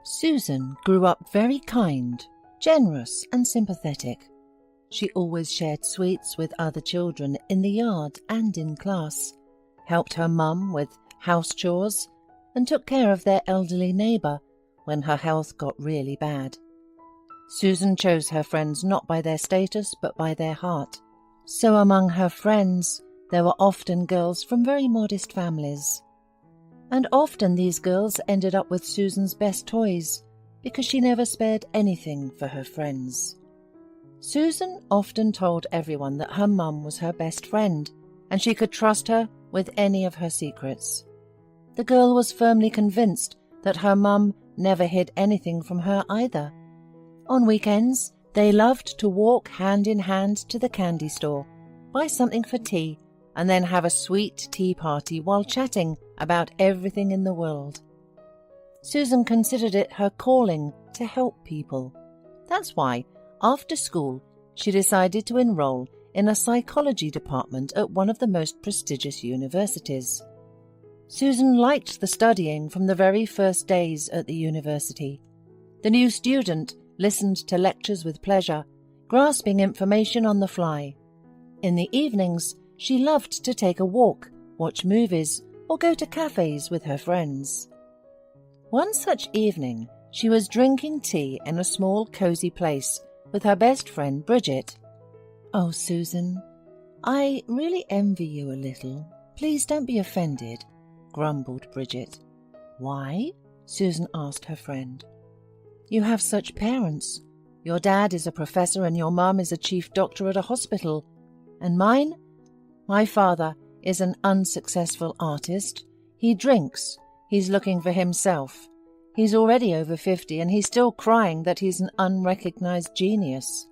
Susan grew up very kind, generous and sympathetic. She always shared sweets with other children in the yard and in class, helped her mum with house chores, and took care of their elderly neighbour when her health got really bad. Susan chose her friends not by their status but by their heart. So among her friends there were often girls from very modest families. And often these girls ended up with Susan's best toys because she never spared anything for her friends. Susan often told everyone that her mum was her best friend and she could trust her with any of her secrets. The girl was firmly convinced that her mum never hid anything from her either. On weekends, they loved to walk hand in hand to the candy store, buy something for tea, and then have a sweet tea party while chatting about everything in the world. Susan considered it her calling to help people. That's why, after school, she decided to enroll in a psychology department at one of the most prestigious universities. Susan liked the studying from the very first days at the university. The new student listened to lectures with pleasure, grasping information on the fly. In the evenings, she loved to take a walk, watch movies, or go to cafes with her friends. One such evening, she was drinking tea in a small, cosy place with her best friend Bridget. "Oh, Susan, I really envy you a little. Please don't be offended," grumbled Bridget. "Why?" Susan asked her friend. "You have such parents. Your dad is a professor and your mum is a chief doctor at a hospital. And mine? My father is an unsuccessful artist. He drinks. He's looking for himself. He's already over 50 and he's still crying that he's an unrecognized genius.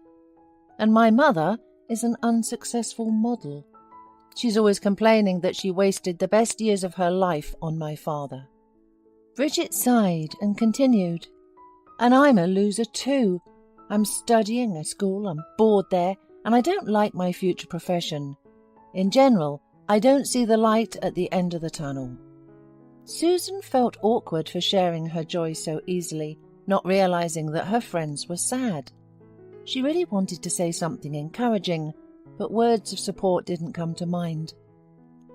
And my mother is an unsuccessful model. She's always complaining that she wasted the best years of her life on my father." Bridget sighed and continued, "And I'm a loser too. I'm studying at school, I'm bored there, and I don't like my future profession. In general, I don't see the light at the end of the tunnel." Susan felt awkward for sharing her joy so easily, not realizing that her friends were sad. She really wanted to say something encouraging, but words of support didn't come to mind.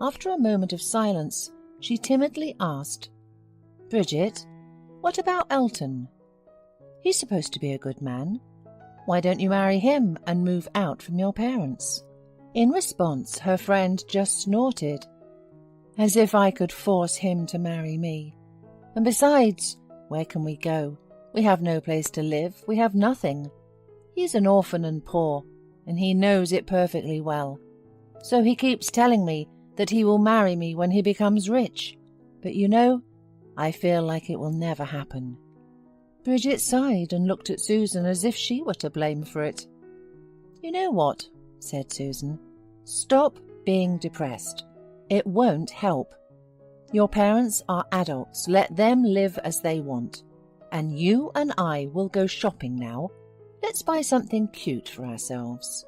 After a moment of silence, she timidly asked, "Bridget, what about Elton? He's supposed to be a good man. Why don't you marry him and move out from your parents?" In response, her friend just snorted. "As if I could force him to marry me. And besides, where can we go? We have no place to live, we have nothing. He's an orphan and poor, and he knows it perfectly well. So he keeps telling me that he will marry me when he becomes rich. But you know, I feel like it will never happen." Bridget sighed and looked at Susan as if she were to blame for it. "You know what?" said Susan. "Stop being depressed. It won't help. Your parents are adults. Let them live as they want. And you and I will go shopping now. Let's buy something cute for ourselves."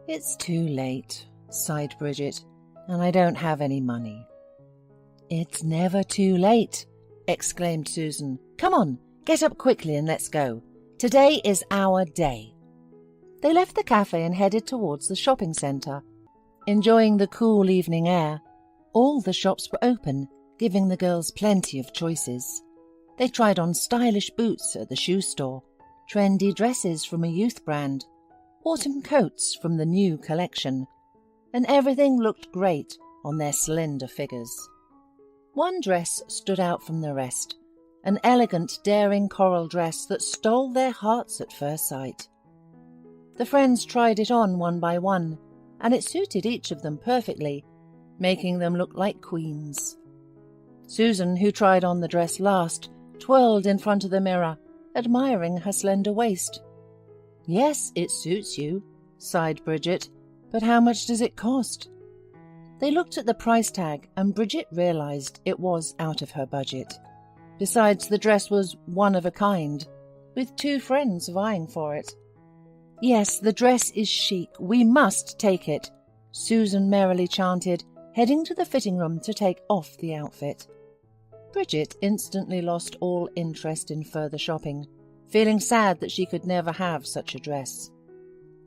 "It's too late," sighed Bridget, "and I don't have any money." "It's never too late," exclaimed Susan. "Come on, get up quickly and let's go. Today is our day." They left the cafe and headed towards the shopping centre. Enjoying the cool evening air, all the shops were open, giving the girls plenty of choices. They tried on stylish boots at the shoe store, trendy dresses from a youth brand, autumn coats from the new collection, and everything looked great on their slender figures. One dress stood out from the rest, an elegant, daring coral dress that stole their hearts at first sight. The friends tried it on one by one, and it suited each of them perfectly, making them look like queens. Susan, who tried on the dress last, twirled in front of the mirror, admiring her slender waist. "Yes, it suits you," sighed Bridget, "but how much does it cost?" They looked at the price tag, and Bridget realized it was out of her budget. Besides, the dress was one of a kind, with two friends vying for it. "Yes, the dress is chic. We must take it," Susan merrily chanted, heading to the fitting room to take off the outfit. Bridget instantly lost all interest in further shopping, feeling sad that she could never have such a dress.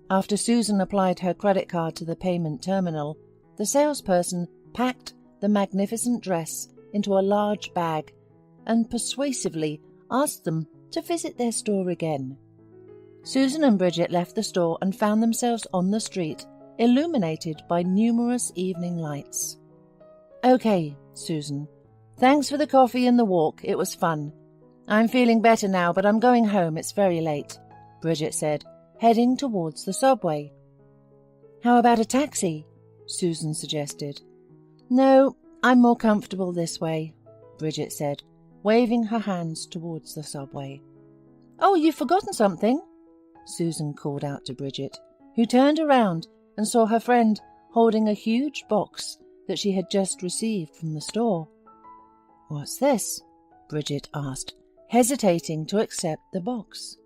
After Susan applied her credit card to the payment terminal, the salesperson packed the magnificent dress into a large bag and persuasively asked them to visit their store again. Susan and Bridget left the store and found themselves on the street, illuminated by numerous evening lights. "Okay, Susan. Thanks for the coffee and the walk. It was fun. I'm feeling better now, but I'm going home. It's very late," Bridget said, heading towards the subway. "How about a taxi?" Susan suggested. "No, I'm more comfortable this way," Bridget said, waving her hands towards the subway. "Oh, you've forgotten something," Susan called out to Bridget, who turned around and saw her friend holding a huge box that she had just received from the store. "What's this?" Bridget asked, hesitating to accept the box.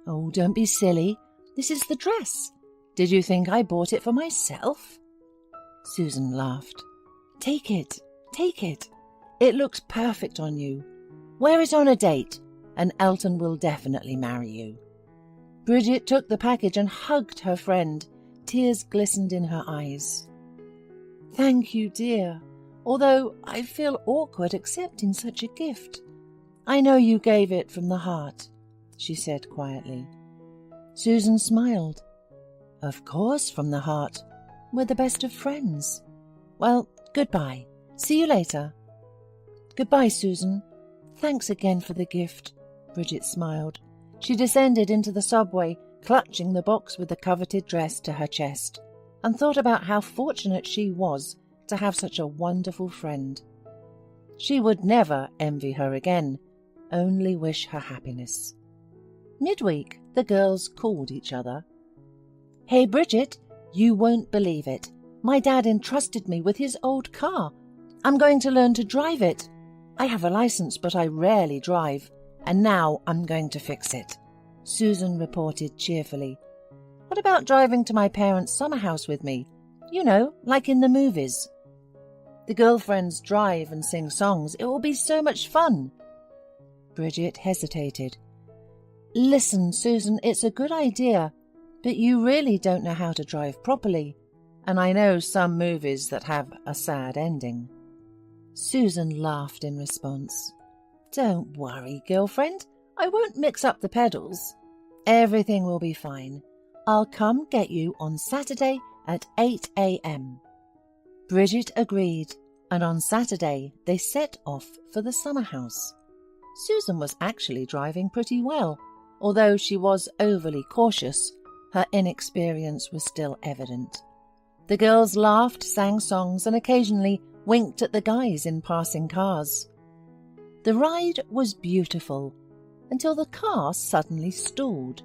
"Oh, don't be silly. This is the dress. Did you think I bought it for myself?" Susan laughed. Take it. It looks perfect on you. Wear it on a date, and Elton will definitely marry you." Bridget took the package and hugged her friend. Tears glistened in her eyes. "Thank you, dear, although I feel awkward accepting such a gift. I know you gave it from the heart," she said quietly. Susan smiled. "Of course, from the heart. We're the best of friends. Well, goodbye. See you later." "Goodbye, Susan. Thanks again for the gift," Bridget smiled. She descended into the subway, clutching the box with the coveted dress to her chest, and thought about how fortunate she was to have such a wonderful friend. She would never envy her again, only wish her happiness. Midweek, the girls called each other. "Hey, Bridget, you won't believe it. My dad entrusted me with his old car. I'm going to learn to drive it. I have a license, but I rarely drive, and now I'm going to fix it," Susan reported cheerfully. "What about driving to my parents' summer house with me? You know, like in the movies. The girlfriends drive and sing songs. It will be so much fun." Bridget hesitated. "Listen, Susan, it's a good idea, but you really don't know how to drive properly, and I know some movies that have a sad ending." Susan laughed in response. "Don't worry, girlfriend. I won't mix up the pedals. Everything will be fine. I'll come get you on Saturday at 8 a.m. Bridget agreed, and on Saturday they set off for the summer house. Susan was actually driving pretty well. Although she was overly cautious, her inexperience was still evident. The girls laughed, sang songs, and occasionally winked at the guys in passing cars. The ride was beautiful, until the car suddenly stalled.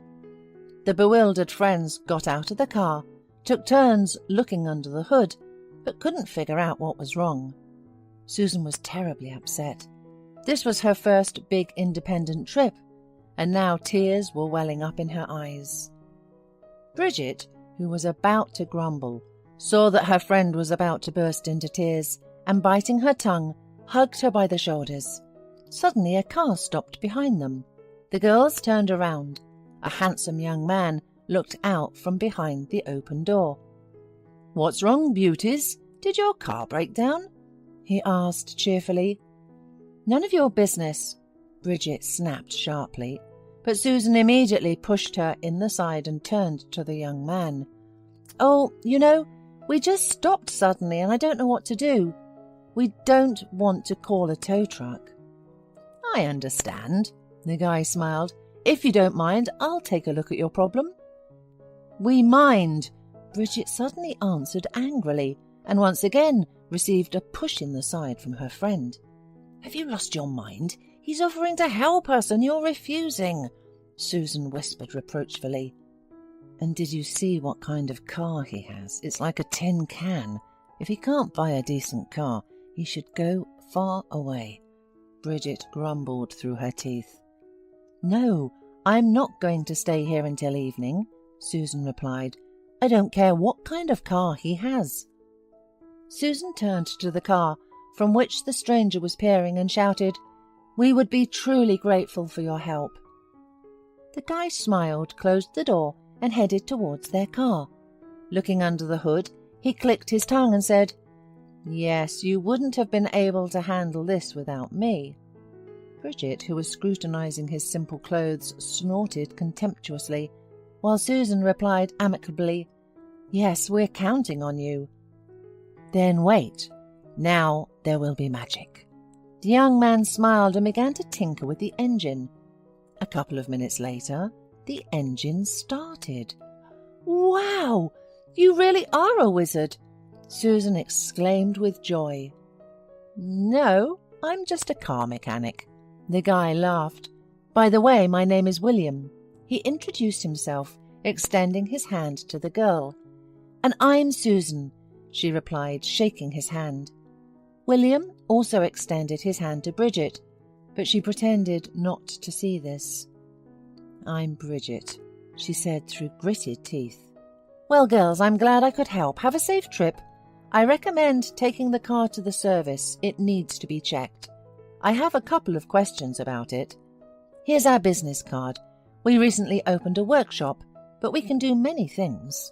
The bewildered friends got out of the car, took turns looking under the hood, but couldn't figure out what was wrong. Susan was terribly upset. This was her first big independent trip, and now tears were welling up in her eyes. Bridget, who was about to grumble, saw that her friend was about to burst into tears, and biting her tongue, hugged her by the shoulders. Suddenly a car stopped behind them. The girls turned around. A handsome young man looked out from behind the open door. "What's wrong, beauties? Did your car break down?" he asked cheerfully. "None of your business," Bridget snapped sharply, but Susan immediately pushed her in the side and turned to the young man. "Oh, you know, we just stopped suddenly and I don't know what to do. We don't want to call a tow truck." "I understand," the guy smiled. "If you don't mind, I'll take a look at your problem." "We mind," Bridget suddenly answered angrily, and once again received a push in the side from her friend. "Have you lost your mind? He's offering to help us and you're refusing," Susan whispered reproachfully. "And did you see what kind of car he has? It's like a tin can. If he can't buy a decent car, he should go far away," Bridget grumbled through her teeth. "No, I'm not going to stay here until evening," Susan replied. "I don't care what kind of car he has." Susan turned to the car, from which the stranger was peering, and shouted, "We would be truly grateful for your help." The guy smiled, closed the door, and headed towards their car. Looking under the hood, he clicked his tongue and said, "Yes, you wouldn't have been able to handle this without me." Bridget, who was scrutinizing his simple clothes, snorted contemptuously, while Susan replied amicably, "Yes, we're counting on you." "Then wait. Now there will be magic." The young man smiled and began to tinker with the engine. A couple of minutes later, the engine started. "Wow! You really are a wizard!" Susan exclaimed with joy. "No, I'm just a car mechanic." The guy laughed. "By the way, my name is William." He introduced himself, extending his hand to the girl. "And I'm Susan," she replied, shaking his hand. William also extended his hand to Bridget, but she pretended not to see this. "I'm Bridget," she said through gritted teeth. "Well, girls, I'm glad I could help. Have a safe trip. I recommend taking the car to the service. It needs to be checked. I have a couple of questions about it. Here's our business card. We recently opened a workshop, but we can do many things.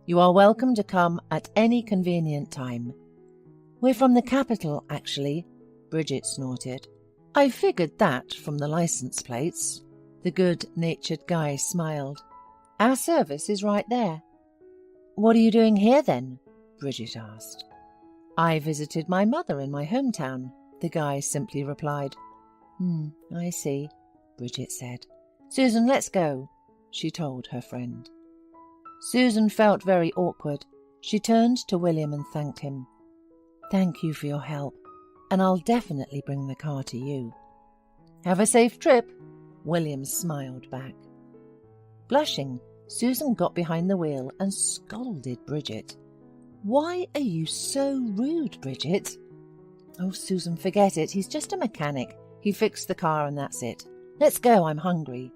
You are welcome to come at any convenient time." "We're from the capital, actually," Bridget snorted. "I figured that from the license plates." The good-natured guy smiled. "Our service is right there." "What are you doing here, then?" Bridget asked. "I visited my mother in my hometown," the guy simply replied. I see," Bridget said. "Susan, let's go," she told her friend. Susan felt very awkward. She turned to William and thanked him. "Thank you for your help, and I'll definitely bring the car to you." "Have a safe trip," William smiled back. Blushing, Susan got behind the wheel and scolded Bridget. "Why are you so rude, Bridget?" "Oh, Susan, forget it. He's just a mechanic. He fixed the car and that's it. Let's go, I'm hungry,"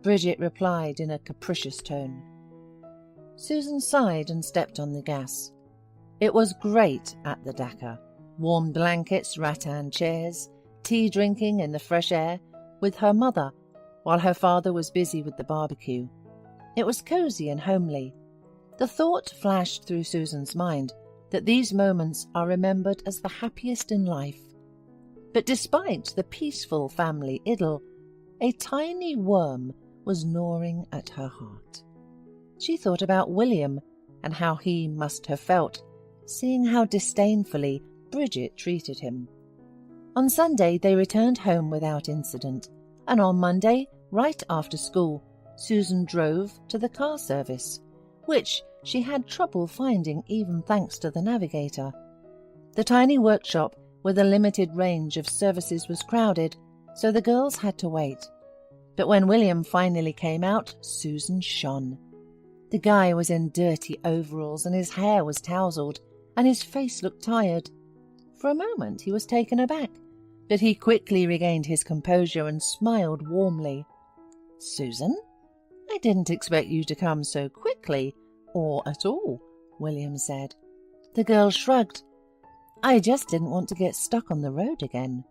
Bridget replied in a capricious tone. Susan sighed and stepped on the gas. It was great at the Dakar. Warm blankets, rattan chairs, tea drinking in the fresh air with her mother, while her father was busy with the barbecue. It was cosy and homely. The thought flashed through Susan's mind that these moments are remembered as the happiest in life. But despite the peaceful family idyll, a tiny worm was gnawing at her heart. She thought about William and how he must have felt, seeing how disdainfully Bridget treated him. On Sunday they returned home without incident, and on Monday, right after school, Susan drove to the car service, which she had trouble finding even thanks to the navigator. The tiny workshop with a limited range of services was crowded, so the girls had to wait. But when William finally came out, Susan shone. The guy was in dirty overalls and his hair was tousled, and his face looked tired. For a moment he was taken aback, but he quickly regained his composure and smiled warmly. "Susan, I didn't expect you to come so quickly, or at all," William said. The girl shrugged. "I just didn't want to get stuck on the road again."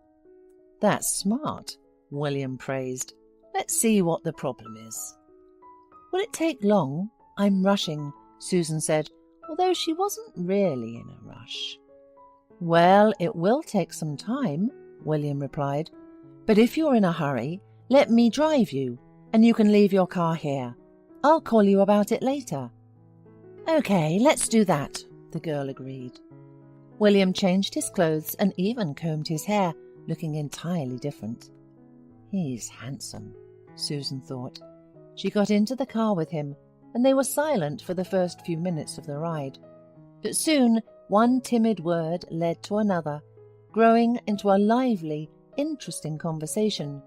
"That's smart," William praised. "Let's see what the problem is." "Will it take long? I'm rushing," Susan said, although she wasn't really in a rush. "Well, it will take some time," William replied. "But if you're in a hurry, let me drive you, and you can leave your car here. I'll call you about it later." "Okay, let's do that," the girl agreed. William changed his clothes and even combed his hair, looking entirely different. "He's handsome," Susan thought. She got into the car with him, and they were silent for the first few minutes of the ride. But soon one timid word led to another, growing into a lively, interesting conversation.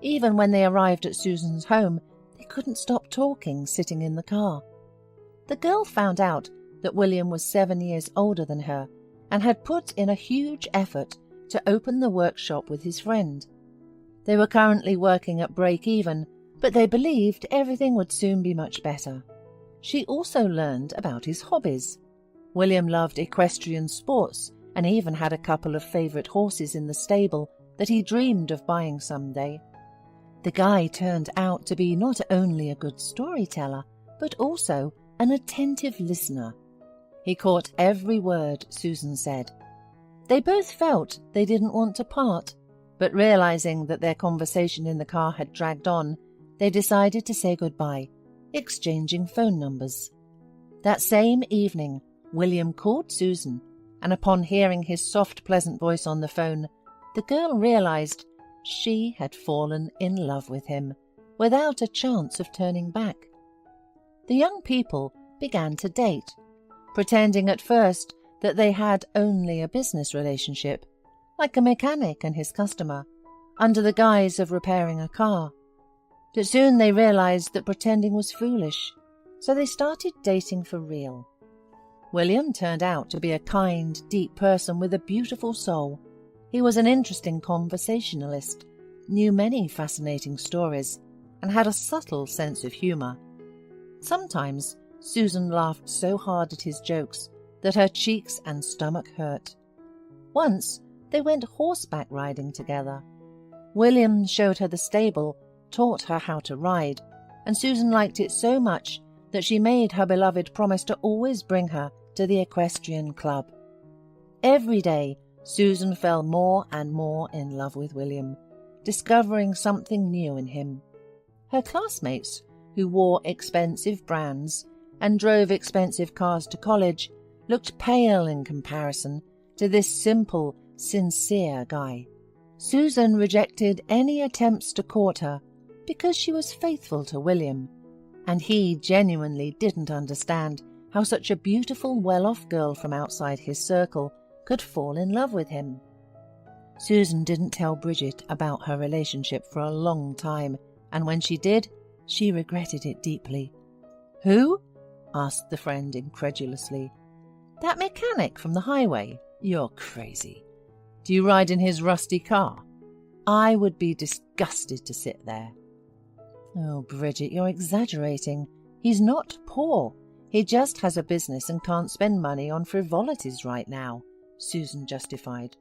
Even when they arrived at Susan's home, they couldn't stop talking sitting in the car. The girl found out that William was 7 years older than her and had put in a huge effort to open the workshop with his friend. They were currently working at break-even, but they believed everything would soon be much better. She also learned about his hobbies. William loved equestrian sports and even had a couple of favourite horses in the stable that he dreamed of buying someday. The guy turned out to be not only a good storyteller, but also an attentive listener. He caught every word Susan said. They both felt they didn't want to part, but realizing that their conversation in the car had dragged on, they decided to say goodbye, exchanging phone numbers. That same evening, William called Susan, and upon hearing his soft, pleasant voice on the phone, the girl realized she had fallen in love with him, without a chance of turning back. The young people began to date, pretending at first that they had only a business relationship, like a mechanic and his customer, under the guise of repairing a car. But soon they realized that pretending was foolish, so they started dating for real. William turned out to be a kind, deep person with a beautiful soul. He was an interesting conversationalist, knew many fascinating stories, and had a subtle sense of humour. Sometimes Susan laughed so hard at his jokes that her cheeks and stomach hurt. Once they went horseback riding together. William showed her the stable, taught her how to ride, and Susan liked it so much that she made her beloved promise to always bring her to the equestrian club. Every day, Susan fell more and more in love with William, discovering something new in him. Her classmates, who wore expensive brands and drove expensive cars to college, looked pale in comparison to this simple, sincere guy. Susan rejected any attempts to court her because she was faithful to William, and he genuinely didn't understand how such a beautiful, well-off girl from outside his circle could fall in love with him. Susan didn't tell Bridget about her relationship for a long time, and when she did, she regretted it deeply. "Who?" asked the friend incredulously. "That mechanic from the highway. You're crazy. Do you ride in his rusty car? I would be disgusted to sit there." "Oh, Bridget, you're exaggerating. He's not poor. He just has a business and can't spend money on frivolities right now," Susan justified.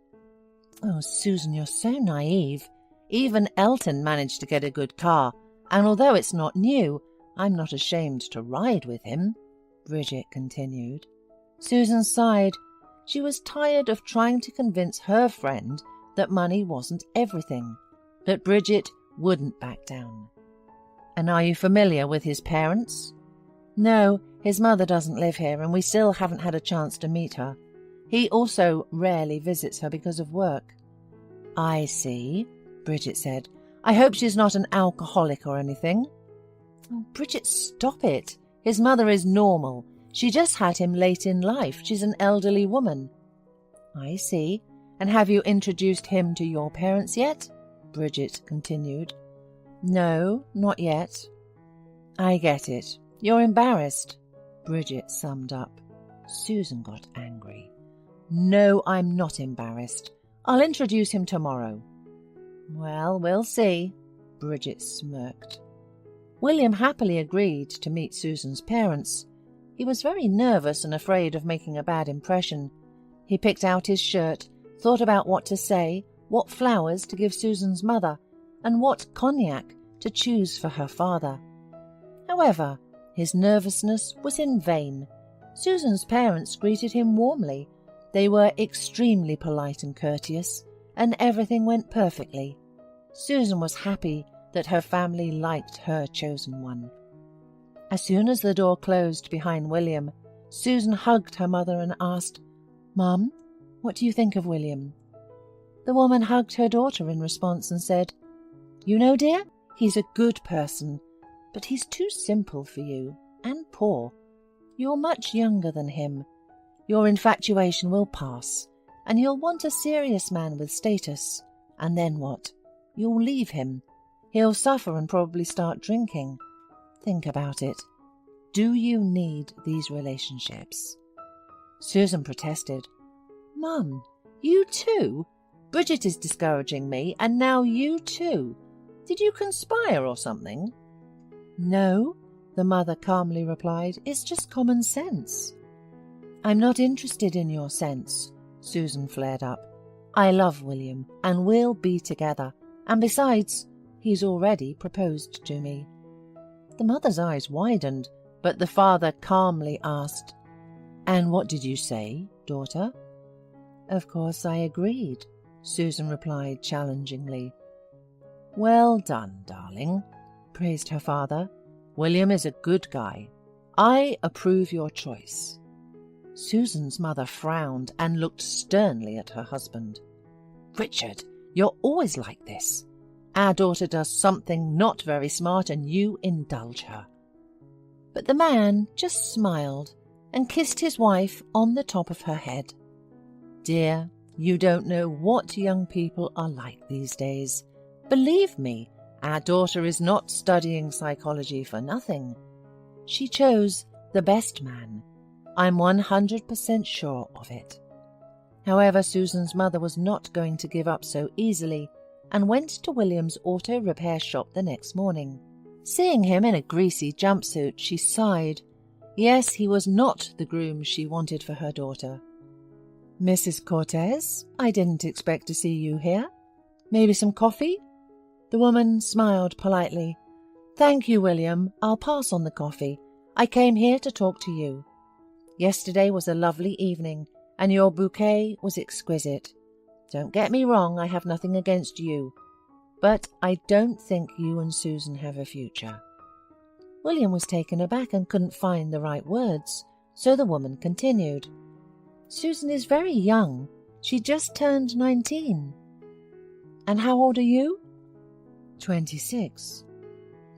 "Oh, Susan, you're so naive. Even Elton managed to get a good car, and although it's not new, I'm not ashamed to ride with him," Bridget continued. Susan sighed. She was tired of trying to convince her friend that money wasn't everything, but Bridget wouldn't back down. "And are you familiar with his parents?" "No, his mother doesn't live here, and we still haven't had a chance to meet her. He also rarely visits her because of work." "I see," Bridget said. "I hope she's not an alcoholic or anything." "Oh, Bridget, stop it. His mother is normal. She just had him late in life. She's an elderly woman." "I see. And have you introduced him to your parents yet?" Bridget continued. "No, not yet." "I get it. You're embarrassed," Bridget summed up. Susan got angry. "No, I'm not embarrassed. I'll introduce him tomorrow." "Well, we'll see," Bridget smirked. William happily agreed to meet Susan's parents. He was very nervous and afraid of making a bad impression. He picked out his shirt, thought about what to say, what flowers to give Susan's mother, and what cognac to choose for her father. However, his nervousness was in vain. Susan's parents greeted him warmly. They were extremely polite and courteous, and everything went perfectly. Susan was happy that her family liked her chosen one. As soon as the door closed behind William, Susan hugged her mother and asked, "Mum, what do you think of William?" The woman hugged her daughter in response and said, "You know, dear, he's a good person, but he's too simple for you, and poor. You're much younger than him. Your infatuation will pass, and you'll want a serious man with status. And then what? You'll leave him. He'll suffer and probably start drinking. Think about it. Do you need these relationships?" Susan protested. "Mum, you too? Bridget is discouraging me, and now you too. Did you conspire or something?" "No," the mother calmly replied. "It's just common sense." "I'm not interested in your sense," Susan flared up. "I love William, and we'll be together. And besides, he's already proposed to me." The mother's eyes widened, but the father calmly asked, "And what did you say, daughter?" "Of course I agreed," Susan replied challengingly. "Well done, darling," praised her father. "William is a good guy. I approve your choice." Susan's mother frowned and looked sternly at her husband. "Richard, you're always like this. Our daughter does something not very smart and you indulge her." But the man just smiled and kissed his wife on the top of her head. "Dear, you don't know what young people are like these days. Believe me, our daughter is not studying psychology for nothing. She chose the best man. I'm 100% sure of it." However, Susan's mother was not going to give up so easily and went to William's auto repair shop the next morning. Seeing him in a greasy jumpsuit, she sighed. Yes, he was not the groom she wanted for her daughter. "Mrs. Cortez, I didn't expect to see you here. Maybe some coffee?" The woman smiled politely. "Thank you, William. I'll pass on the coffee. I came here to talk to you. Yesterday was a lovely evening, and your bouquet was exquisite. Don't get me wrong, I have nothing against you, but I don't think you and Susan have a future." William was taken aback and couldn't find the right words, so the woman continued. "Susan is very young. She just turned 19. And how old are you?" 26.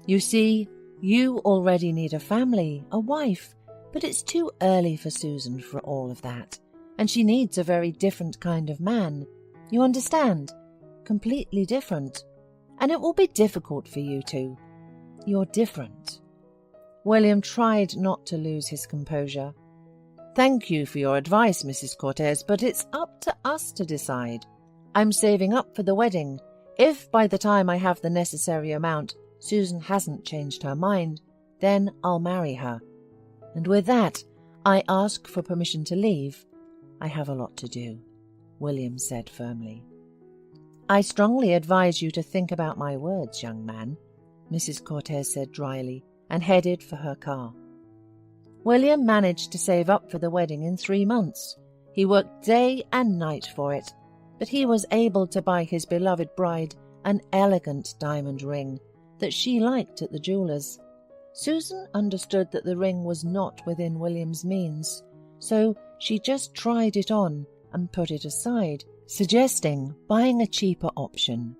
"You see, you already need a family, a wife, but it's too early for Susan for all of that, and she needs a very different kind of man. You understand? Completely different. And it will be difficult for you two. You're different." William tried not to lose his composure. "Thank you for your advice, Mrs. Cortez, but it's up to us to decide. I'm saving up for the wedding. If by the time I have the necessary amount, Susan hasn't changed her mind, then I'll marry her. And with that, I ask for permission to leave. I have a lot to do," William said firmly. "I strongly advise you to think about my words, young man," Mrs. Cortez said dryly, and headed for her car. William managed to save up for the wedding in 3 months. He worked day and night for it, but he was able to buy his beloved bride an elegant diamond ring that she liked at the jeweller's. Susan understood that the ring was not within William's means, so she just tried it on and put it aside, suggesting buying a cheaper option.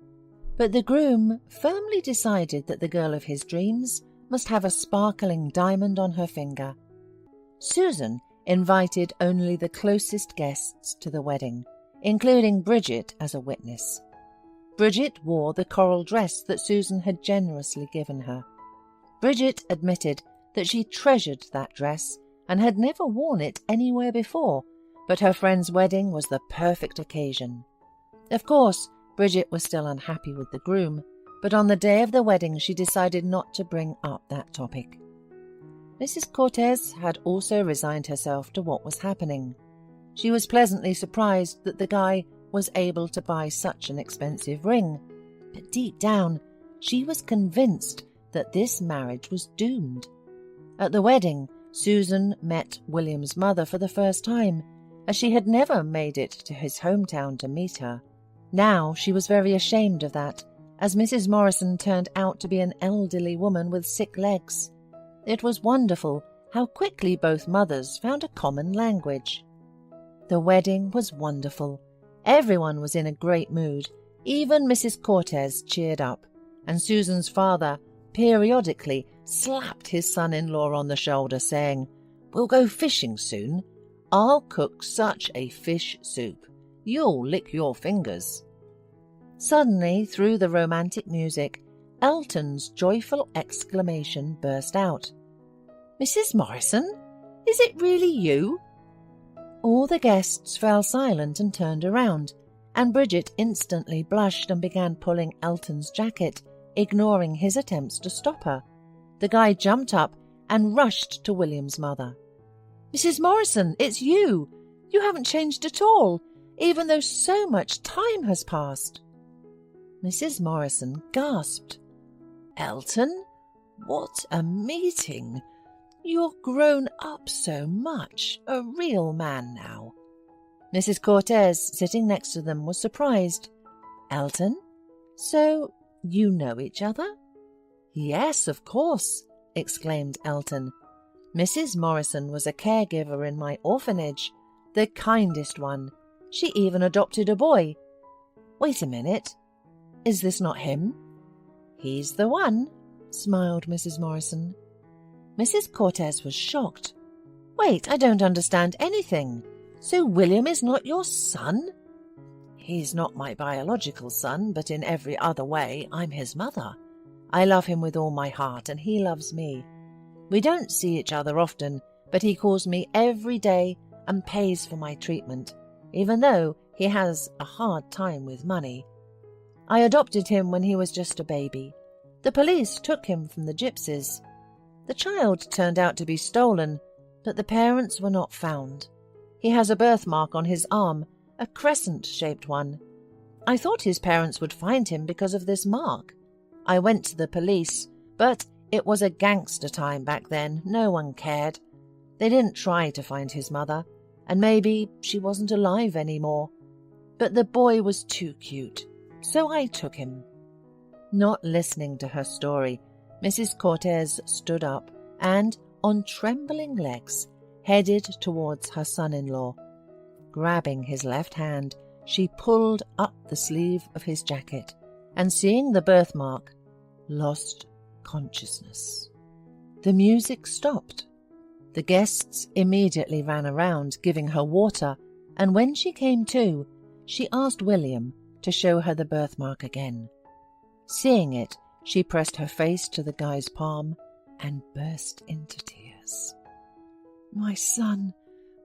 But the groom firmly decided that the girl of his dreams must have a sparkling diamond on her finger. Susan invited only the closest guests to the wedding, including Bridget as a witness. Bridget wore the coral dress that Susan had generously given her. Bridget admitted that she treasured that dress and had never worn it anywhere before, but her friend's wedding was the perfect occasion. Of course, Bridget was still unhappy with the groom, but on the day of the wedding she decided not to bring up that topic. Mrs. Cortez had also resigned herself to what was happening. She was pleasantly surprised that the guy was able to buy such an expensive ring, but deep down she was convinced that this marriage was doomed. At the wedding, Susan met William's mother for the first time, as she had never made it to his hometown to meet her. Now she was very ashamed of that, as Mrs. Morrison turned out to be an elderly woman with sick legs. It was wonderful how quickly both mothers found a common language. The wedding was wonderful. Everyone was in a great mood. Even Mrs. Cortez cheered up, and Susan's father periodically slapped his son-in-law on the shoulder, saying, "We'll go fishing soon. I'll cook such a fish soup. You'll lick your fingers." Suddenly, through the romantic music, Elton's joyful exclamation burst out. "Mrs. Morrison, is it really you?" All the guests fell silent and turned around, and Bridget instantly blushed and began pulling Elton's jacket, ignoring his attempts to stop her. The guy jumped up and rushed to William's mother. "Mrs. Morrison, it's you! You haven't changed at all. even though so much time has passed." Mrs. Morrison gasped. "Elton, what a meeting! You're grown up so much, a real man now." Mrs. Cortez, sitting next to them, was surprised. "Elton, so you know each other?" "Yes, of course," exclaimed Elton. "Mrs. Morrison was a caregiver in my orphanage, the kindest one. She even adopted a boy. Wait a minute. Is this not him?" "He's the one," smiled Mrs. Morrison. Mrs. Cortez was shocked. "Wait, I don't understand anything. So William is not your son?" "He's not my biological son, but in every other way I'm his mother. I love him with all my heart, and he loves me. We don't see each other often, but he calls me every day and pays for my treatment, even though he has a hard time with money. I adopted him when he was just a baby. The police took him from the gypsies. The child turned out to be stolen, but the parents were not found. He has a birthmark on his arm, a crescent-shaped one. I thought his parents would find him because of this mark. I went to the police, but it was a gangster time back then. No one cared. They didn't try to find his mother, and maybe she wasn't alive anymore. But the boy was too cute, so I took him." Not listening to her story, Mrs. Cortez stood up and, on trembling legs, headed towards her son-in-law. Grabbing his left hand, she pulled up the sleeve of his jacket and, seeing the birthmark, lost consciousness. The music stopped. The guests immediately ran around, giving her water, and when she came to, she asked William to show her the birthmark again. Seeing it, she pressed her face to the guy's palm and burst into tears. "My son,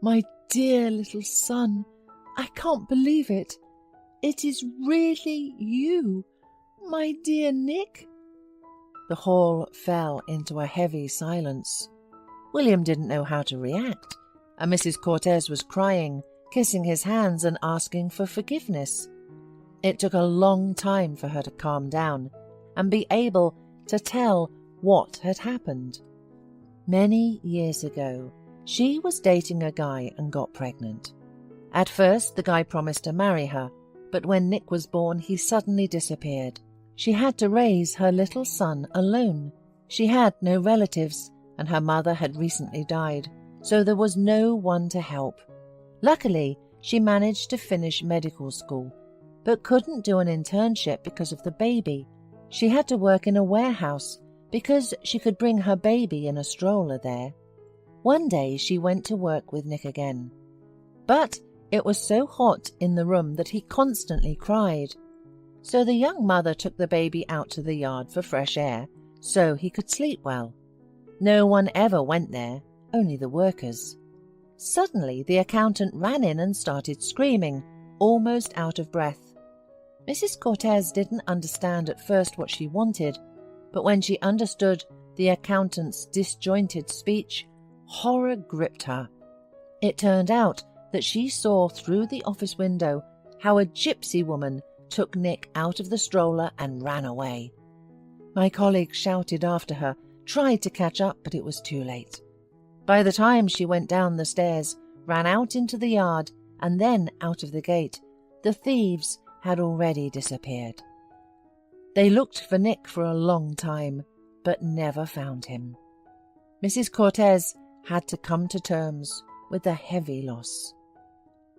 my dear little son, I can't believe it. It is really you, my dear Nick." The hall fell into a heavy silence. William didn't know how to react, and Mrs. Cortez was crying, kissing his hands and asking for forgiveness. It took a long time for her to calm down and be able to tell what had happened. Many years ago, she was dating a guy and got pregnant. At first, the guy promised to marry her, but when Nick was born, he suddenly disappeared. She had to raise her little son alone. She had no relatives, and her mother had recently died, so there was no one to help. Luckily, she managed to finish medical school, but couldn't do an internship because of the baby. She had to work in a warehouse because she could bring her baby in a stroller there. One day she went to work with Nick again, but it was so hot in the room that he constantly cried. So the young mother took the baby out to the yard for fresh air so he could sleep well. No one ever went there, only the workers. Suddenly the accountant ran in and started screaming, almost out of breath. Mrs. Cortez didn't understand at first what she wanted, but when she understood the accountant's disjointed speech, horror gripped her. It turned out that she saw through the office window how a gypsy woman took Nick out of the stroller and ran away. My colleague shouted after her, tried to catch up, but it was too late. By the time she went down the stairs, ran out into the yard, and then out of the gate, the thieves had already disappeared. They looked for Nick for a long time, but never found him. Mrs. Cortez had to come to terms with a heavy loss.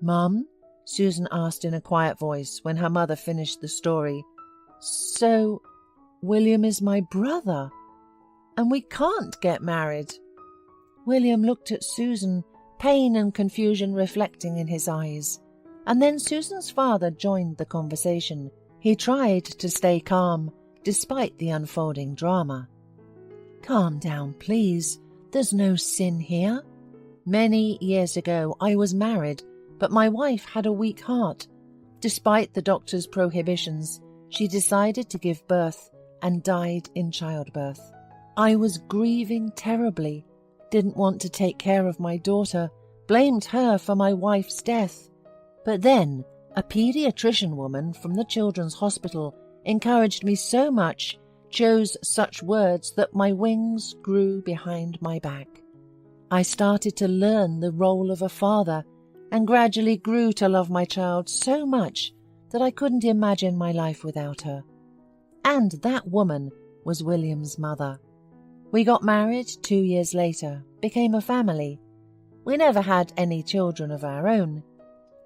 "Mum?" Susan asked in a quiet voice when her mother finished the story. "So, William is my brother, and we can't get married." William looked at Susan, pain and confusion reflecting in his eyes, and then Susan's father joined the conversation. He tried to stay calm, despite the unfolding drama. "Calm down, please. There's no sin here. Many years ago I was married, but my wife had a weak heart. Despite the doctor's prohibitions, she decided to give birth and died in childbirth. I was grieving terribly, didn't want to take care of my daughter, blamed her for my wife's death. But then a paediatrician woman from the children's hospital encouraged me so much, chose such words that my wings grew behind my back. I started to learn the role of a father and gradually grew to love my child so much that I couldn't imagine my life without her. And that woman was William's mother. We got married 2 years later, became a family. We never had any children of our own.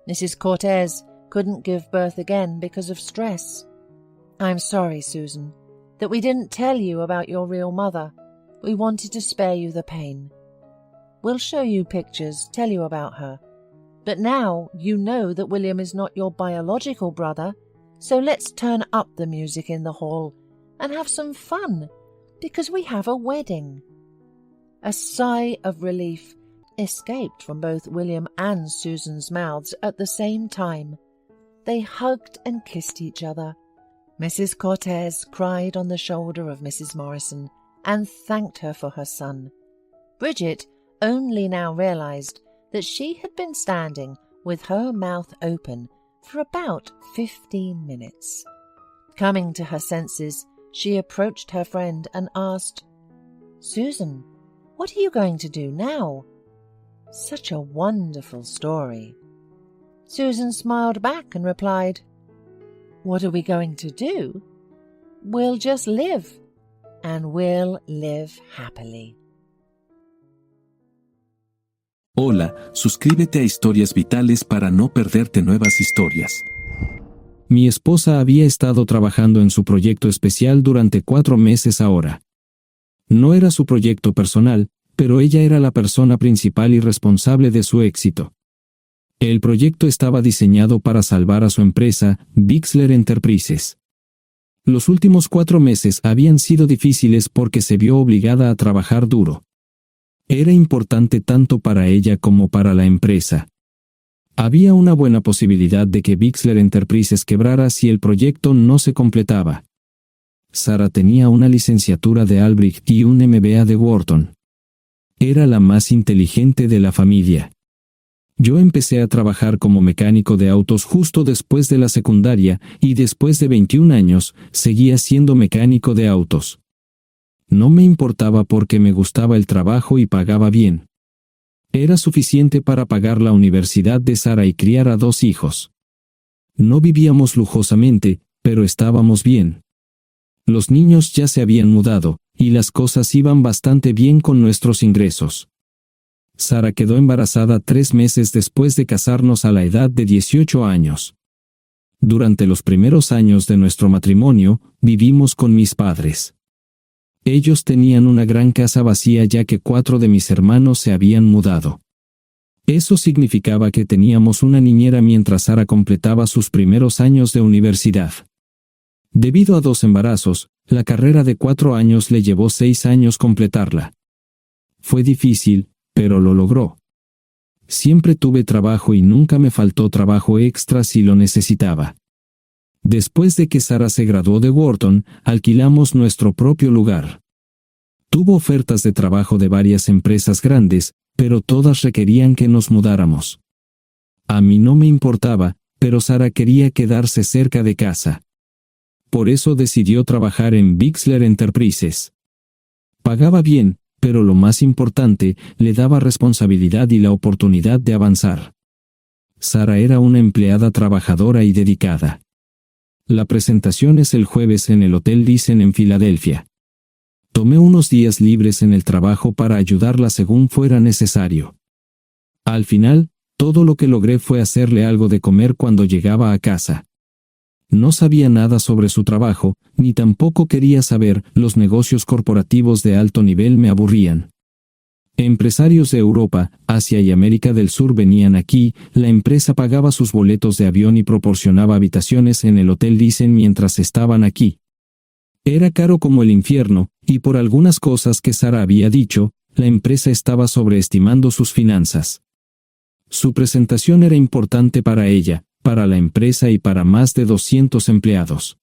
Mrs. Cortez couldn't give birth again because of stress. I'm sorry, Susan, that we didn't tell you about your real mother. We wanted to spare you the pain. We'll show you pictures, tell you about her. But now you know that William is not your biological brother, so let's turn up the music in the hall and have some fun, because we have a wedding. A sigh of relief escaped from both William and Susan's mouths at the same time. They hugged and kissed each other. Mrs. Cortez cried on the shoulder of Mrs. Morrison and thanked her for her son. Bridget only now realized that she had been standing with her mouth open for about 15 minutes. Coming to her senses, she approached her friend and asked, "Susan, what are you going to do now?" Such a wonderful story. Susan smiled back and replied, "What are we going to do? We'll just live, and we'll live happily." Hola, suscríbete a Historias Vitales para no perderte nuevas historias. Mi esposa había estado trabajando en su proyecto especial durante 4 meses ahora. No era su proyecto personal, pero ella era la persona principal y responsable de su éxito. El proyecto estaba diseñado para salvar a su empresa, Bixler Enterprises. Los últimos 4 meses habían sido difíciles porque se vio obligada a trabajar duro. Era importante tanto para ella como para la empresa. Había una buena posibilidad de que Bixler Enterprises quebrara si el proyecto no se completaba. Sara tenía una licenciatura de Albrecht y un MBA de Wharton. Era la más inteligente de la familia. Yo empecé a trabajar como mecánico de autos justo después de la secundaria y después de 21 años seguía siendo mecánico de autos. No me importaba porque me gustaba el trabajo y pagaba bien. Era suficiente para pagar la universidad de Sara y criar a 2 hijos. No vivíamos lujosamente, pero estábamos bien. Los niños ya se habían mudado, y las cosas iban bastante bien con nuestros ingresos. Sara quedó embarazada 3 meses después de casarnos a la edad de 18 años. Durante los primeros años de nuestro matrimonio, vivimos con mis padres. Ellos tenían una gran casa vacía ya que 4 de mis hermanos se habían mudado. Eso significaba que teníamos una niñera mientras Sara completaba sus primeros años de universidad. Debido a 2 embarazos, la carrera de 4 años le llevó 6 años completarla. Fue difícil, pero lo logró. Siempre tuve trabajo y nunca me faltó trabajo extra si lo necesitaba. Después de que Sara se graduó de Wharton, alquilamos nuestro propio lugar. Tuvo ofertas de trabajo de varias empresas grandes, pero todas requerían que nos mudáramos. A mí no me importaba, pero Sara quería quedarse cerca de casa. Por eso decidió trabajar en Bixler Enterprises. Pagaba bien, pero lo más importante, le daba responsabilidad y la oportunidad de avanzar. Sara era una empleada trabajadora y dedicada. La presentación es el jueves en el Hotel Thyssen en Filadelfia. Tomé unos días libres en el trabajo para ayudarla según fuera necesario. Al final, todo lo que logré fue hacerle algo de comer cuando llegaba a casa. No sabía nada sobre su trabajo, ni tampoco quería saber. Los negocios corporativos de alto nivel me aburrían. Empresarios de Europa, Asia y América del Sur venían aquí, la empresa pagaba sus boletos de avión y proporcionaba habitaciones en el Hotel Thyssen mientras estaban aquí. Era caro como el infierno, y por algunas cosas que Sara había dicho, la empresa estaba sobreestimando sus finanzas. Su presentación era importante para ella, para la empresa y para más de 200 empleados.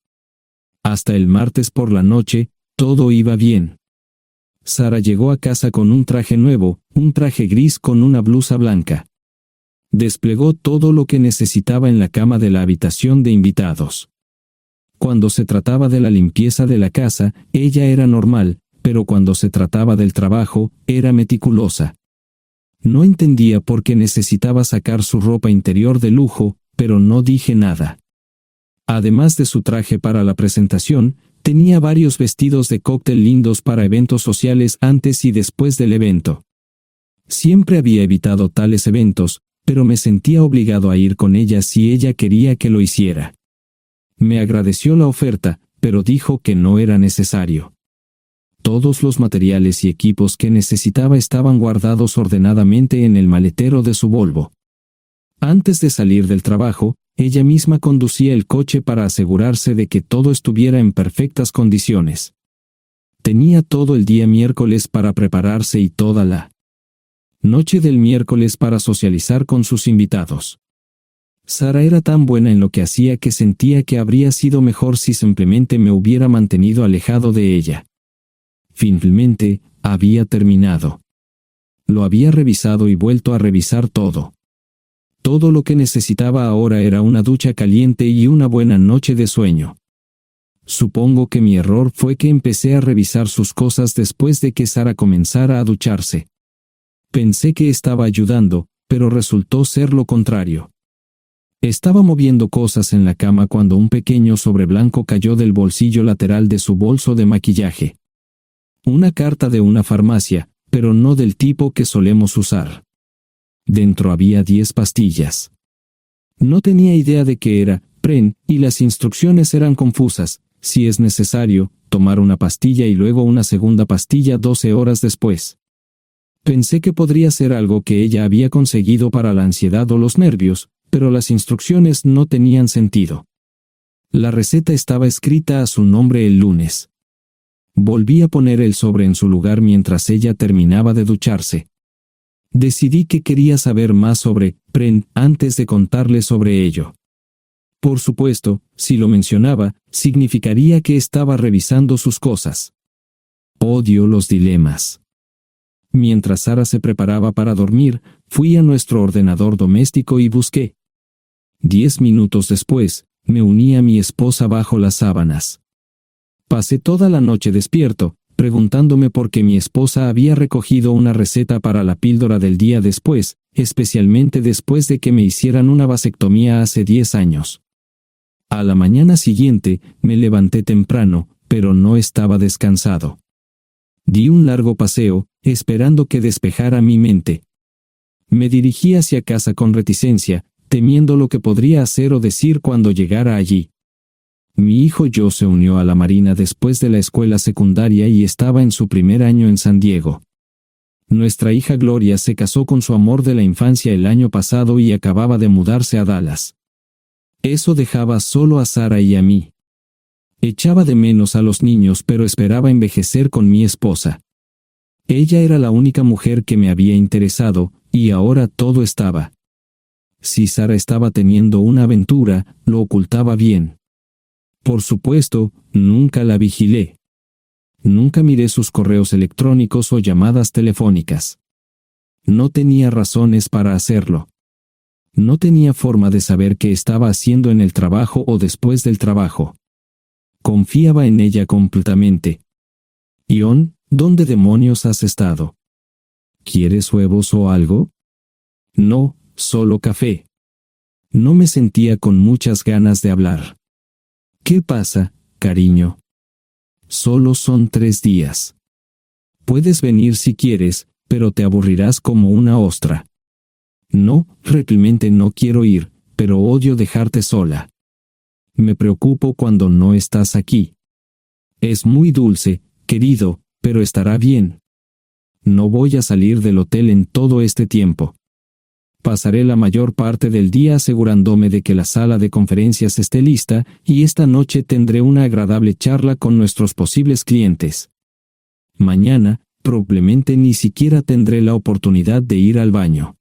Hasta el martes por la noche, todo iba bien. Sara llegó a casa con un traje nuevo, un traje gris con una blusa blanca. Desplegó todo lo que necesitaba en la cama de la habitación de invitados. Cuando se trataba de la limpieza de la casa, ella era normal, pero cuando se trataba del trabajo, era meticulosa. No entendía por qué necesitaba sacar su ropa interior de lujo, pero no dije nada. Además de su traje para la presentación, tenía varios vestidos de cóctel lindos para eventos sociales antes y después del evento. Siempre había evitado tales eventos, pero me sentía obligado a ir con ella si ella quería que lo hiciera. Me agradeció la oferta, pero dijo que no era necesario. Todos los materiales y equipos que necesitaba estaban guardados ordenadamente en el maletero de su Volvo. Antes de salir del trabajo, ella misma conducía el coche para asegurarse de que todo estuviera en perfectas condiciones. Tenía todo el día miércoles para prepararse y toda la noche del miércoles para socializar con sus invitados. Sara era tan buena en lo que hacía que sentía que habría sido mejor si simplemente me hubiera mantenido alejado de ella. Finalmente, había terminado. Lo había revisado y vuelto a revisar todo. Todo lo que necesitaba ahora era una ducha caliente y una buena noche de sueño. Supongo que mi error fue que empecé a revisar sus cosas después de que Sara comenzara a ducharse. Pensé que estaba ayudando, pero resultó ser lo contrario. Estaba moviendo cosas en la cama cuando un pequeño sobre blanco cayó del bolsillo lateral de su bolso de maquillaje. Una carta de una farmacia, pero no del tipo que solemos usar. Dentro había 10 pastillas. No tenía idea de qué era, Pren, y las instrucciones eran confusas. Si es necesario, tomar una pastilla y luego una segunda pastilla 12 horas después. Pensé que podría ser algo que ella había conseguido para la ansiedad o los nervios, pero las instrucciones no tenían sentido. La receta estaba escrita a su nombre el lunes. Volví a poner el sobre en su lugar mientras ella terminaba de ducharse. Decidí que quería saber más sobre Pren antes de contarle sobre ello. Por supuesto, si lo mencionaba, significaría que estaba revisando sus cosas. Odio los dilemas. Mientras Sara se preparaba para dormir, fui a nuestro ordenador doméstico y busqué. 10 minutos después, me uní a mi esposa bajo las sábanas. Pasé toda la noche despierto, preguntándome por qué mi esposa había recogido una receta para la píldora del día después, especialmente después de que me hicieran una vasectomía hace 10 años. A la mañana siguiente, me levanté temprano, pero no estaba descansado. Di un largo paseo, esperando que despejara mi mente. Me dirigí hacia casa con reticencia, temiendo lo que podría hacer o decir cuando llegara allí. Mi hijo Joe se unió a la Marina después de la escuela secundaria y estaba en su primer año en San Diego. Nuestra hija Gloria se casó con su amor de la infancia el año pasado y acababa de mudarse a Dallas. Eso dejaba solo a Sara y a mí. Echaba de menos a los niños, pero esperaba envejecer con mi esposa. Ella era la única mujer que me había interesado, y ahora todo estaba. Si Sara estaba teniendo una aventura, lo ocultaba bien. Por supuesto, nunca la vigilé. Nunca miré sus correos electrónicos o llamadas telefónicas. No tenía razones para hacerlo. No tenía forma de saber qué estaba haciendo en el trabajo o después del trabajo. Confiaba en ella completamente. Ion, ¿dónde demonios has estado? ¿Quieres huevos o algo? No, solo café. No me sentía con muchas ganas de hablar. ¿Qué pasa, cariño? Solo son 3 días. Puedes venir si quieres, pero te aburrirás como una ostra. No, realmente no quiero ir, pero odio dejarte sola. Me preocupo cuando no estás aquí. Es muy dulce, querido, pero estará bien. No voy a salir del hotel en todo este tiempo. Pasaré la mayor parte del día asegurándome de que la sala de conferencias esté lista, y esta noche tendré una agradable charla con nuestros posibles clientes. Mañana, probablemente ni siquiera tendré la oportunidad de ir al baño.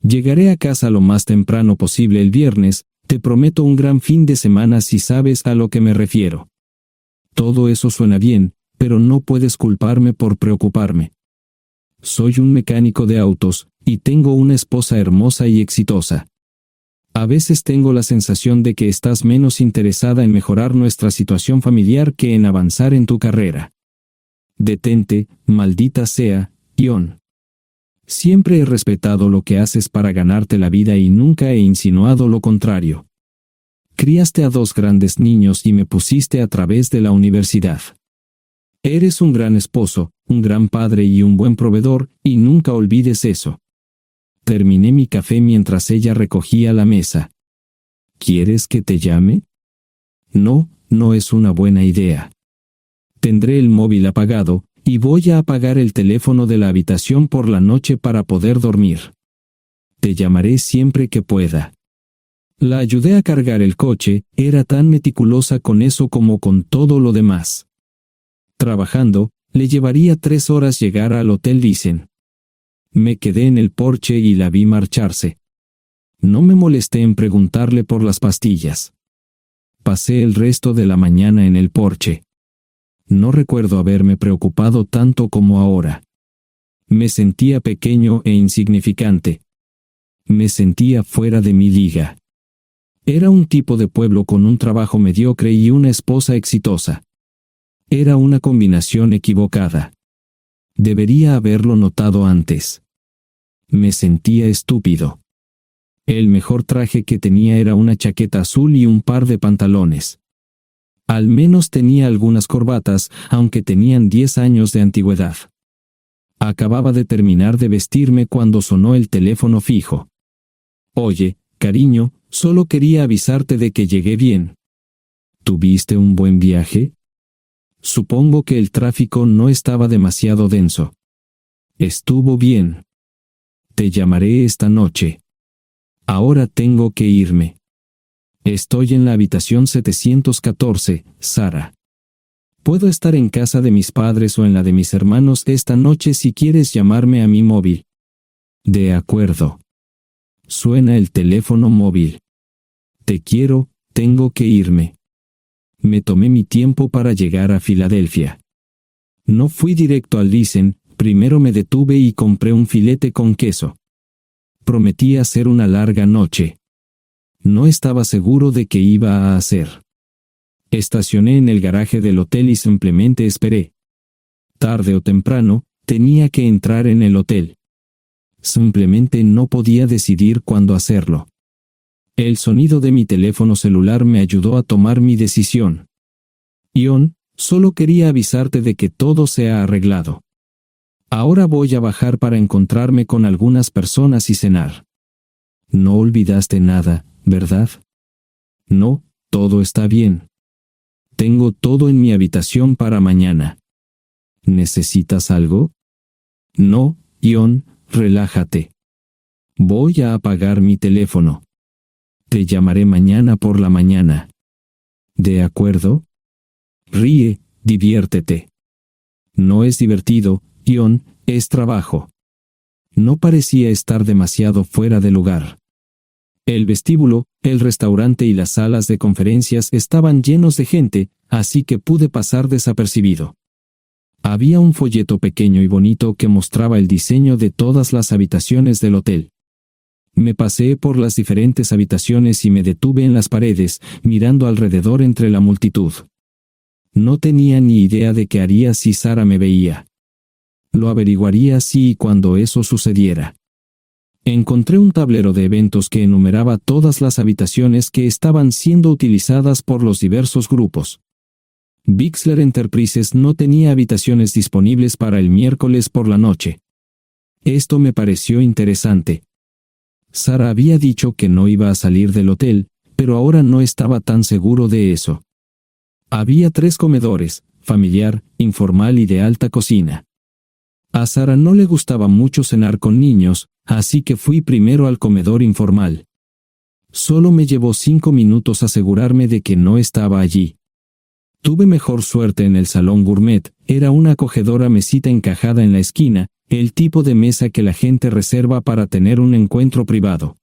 Llegaré a casa lo más temprano posible el viernes. Te prometo un gran fin de semana si sabes a lo que me refiero. Todo eso suena bien, pero no puedes culparme por preocuparme. Soy un mecánico de autos, y tengo una esposa hermosa y exitosa. A veces tengo la sensación de que estás menos interesada en mejorar nuestra situación familiar que en avanzar en tu carrera. Detente, maldita sea, Ion. Siempre he respetado lo que haces para ganarte la vida y nunca he insinuado lo contrario. Criaste a 2 grandes niños y me pusiste a través de la universidad. Eres un gran esposo, un gran padre y un buen proveedor, y nunca olvides eso. Terminé mi café mientras ella recogía la mesa. ¿Quieres que te llame? No, no es una buena idea. Tendré el móvil apagado, y voy a apagar el teléfono de la habitación por la noche para poder dormir. Te llamaré siempre que pueda. La ayudé a cargar el coche, era tan meticulosa con eso como con todo lo demás. Trabajando, le llevaría 3 horas llegar al Hotel Thyssen. Me quedé en el porche y la vi marcharse. No me molesté en preguntarle por las pastillas. Pasé el resto de la mañana en el porche. No recuerdo haberme preocupado tanto como ahora. Me sentía pequeño e insignificante. Me sentía fuera de mi liga. Era un tipo de pueblo con un trabajo mediocre y una esposa exitosa. Era una combinación equivocada. Debería haberlo notado antes. Me sentía estúpido. El mejor traje que tenía era una chaqueta azul y un par de pantalones. Al menos tenía algunas corbatas, aunque tenían 10 años de antigüedad. Acababa de terminar de vestirme cuando sonó el teléfono fijo. Oye, cariño, solo quería avisarte de que llegué bien. ¿Tuviste un buen viaje? Supongo que el tráfico no estaba demasiado denso. Estuvo bien. Te llamaré esta noche. Ahora tengo que irme. Estoy en la habitación 714, Sara. Puedo estar en casa de mis padres o en la de mis hermanos esta noche si quieres llamarme a mi móvil. De acuerdo. Suena el teléfono móvil. Te quiero, tengo que irme. Me tomé mi tiempo para llegar a Filadelfia. No fui directo al Thyssen, primero me detuve y compré un filete con queso. Prometí hacer una larga noche. No estaba seguro de qué iba a hacer. Estacioné en el garaje del hotel y simplemente esperé. Tarde o temprano, tenía que entrar en el hotel. Simplemente no podía decidir cuándo hacerlo. El sonido de mi teléfono celular me ayudó a tomar mi decisión. Ion, solo quería avisarte de que todo se ha arreglado. Ahora voy a bajar para encontrarme con algunas personas y cenar. No olvidaste nada, ¿verdad? No, todo está bien. Tengo todo en mi habitación para mañana. ¿Necesitas algo? No, Ion, relájate. Voy a apagar mi teléfono. Te llamaré mañana por la mañana. ¿De acuerdo? Ríe, diviértete. No es divertido, Ion, es trabajo. No parecía estar demasiado fuera de lugar. El vestíbulo, el restaurante y las salas de conferencias estaban llenos de gente, así que pude pasar desapercibido. Había un folleto pequeño y bonito que mostraba el diseño de todas las habitaciones del hotel. Me paseé por las diferentes habitaciones y me detuve en las paredes, mirando alrededor entre la multitud. No tenía ni idea de qué haría si Sara me veía. Lo averiguaría si y cuando eso sucediera. Encontré un tablero de eventos que enumeraba todas las habitaciones que estaban siendo utilizadas por los diversos grupos. Bixler Enterprises no tenía habitaciones disponibles para el miércoles por la noche. Esto me pareció interesante. Sara había dicho que no iba a salir del hotel, pero ahora no estaba tan seguro de eso. Había 3 comedores, familiar, informal y de alta cocina. A Sara no le gustaba mucho cenar con niños, así que fui primero al comedor informal. Solo me llevó 5 minutos asegurarme de que no estaba allí. Tuve mejor suerte en el salón gourmet, era una acogedora mesita encajada en la esquina, el tipo de mesa que la gente reserva para tener un encuentro privado.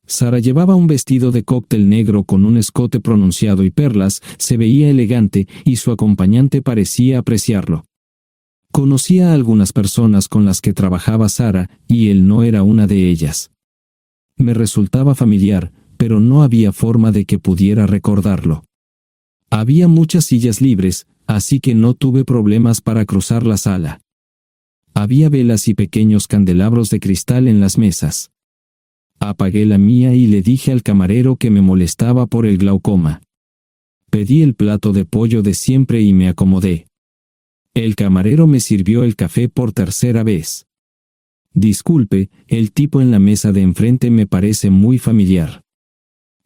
Sara llevaba un vestido de cóctel negro con un escote pronunciado y perlas, se veía elegante, y su acompañante parecía apreciarlo. Conocía a algunas personas con las que trabajaba Sara, y él no era una de ellas. Me resultaba familiar, pero no había forma de que pudiera recordarlo. Había muchas sillas libres, así que no tuve problemas para cruzar la sala. Había velas y pequeños candelabros de cristal en las mesas. Apagué la mía y le dije al camarero que me molestaba por el glaucoma. Pedí el plato de pollo de siempre y me acomodé. El camarero me sirvió el café por tercera vez. Disculpe, el tipo en la mesa de enfrente me parece muy familiar.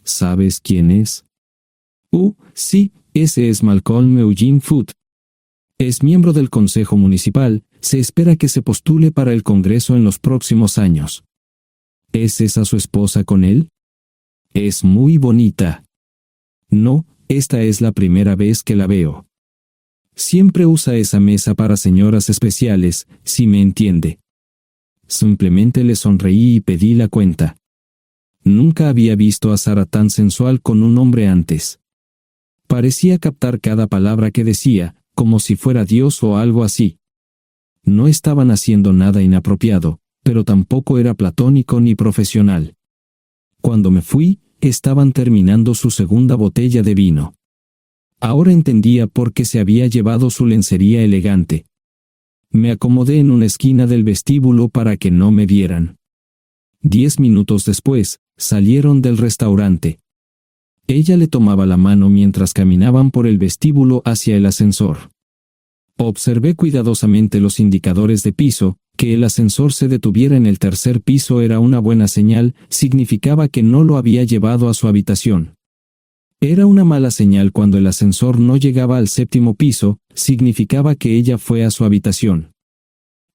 ¿Sabes quién es? Sí, ese es Malcolm Eugene Foote. Es miembro del Consejo Municipal, se espera que se postule para el Congreso en los próximos años. ¿Es esa su esposa con él? Es muy bonita. No, esta es la primera vez que la veo. Siempre usa esa mesa para señoras especiales, si me entiende. Simplemente le sonreí y pedí la cuenta. Nunca había visto a Sara tan sensual con un hombre antes. Parecía captar cada palabra que decía, como si fuera Dios o algo así. No estaban haciendo nada inapropiado, pero tampoco era platónico ni profesional. Cuando me fui, estaban terminando su segunda botella de vino. Ahora entendía por qué se había llevado su lencería elegante. Me acomodé en una esquina del vestíbulo para que no me vieran. 10 minutos después, salieron del restaurante. Ella le tomaba la mano mientras caminaban por el vestíbulo hacia el ascensor. Observé cuidadosamente los indicadores de piso. Que el ascensor se detuviera en el tercer piso era una buena señal, significaba que no lo había llevado a su habitación. Era una mala señal cuando el ascensor no llegaba al séptimo piso, significaba que ella fue a su habitación.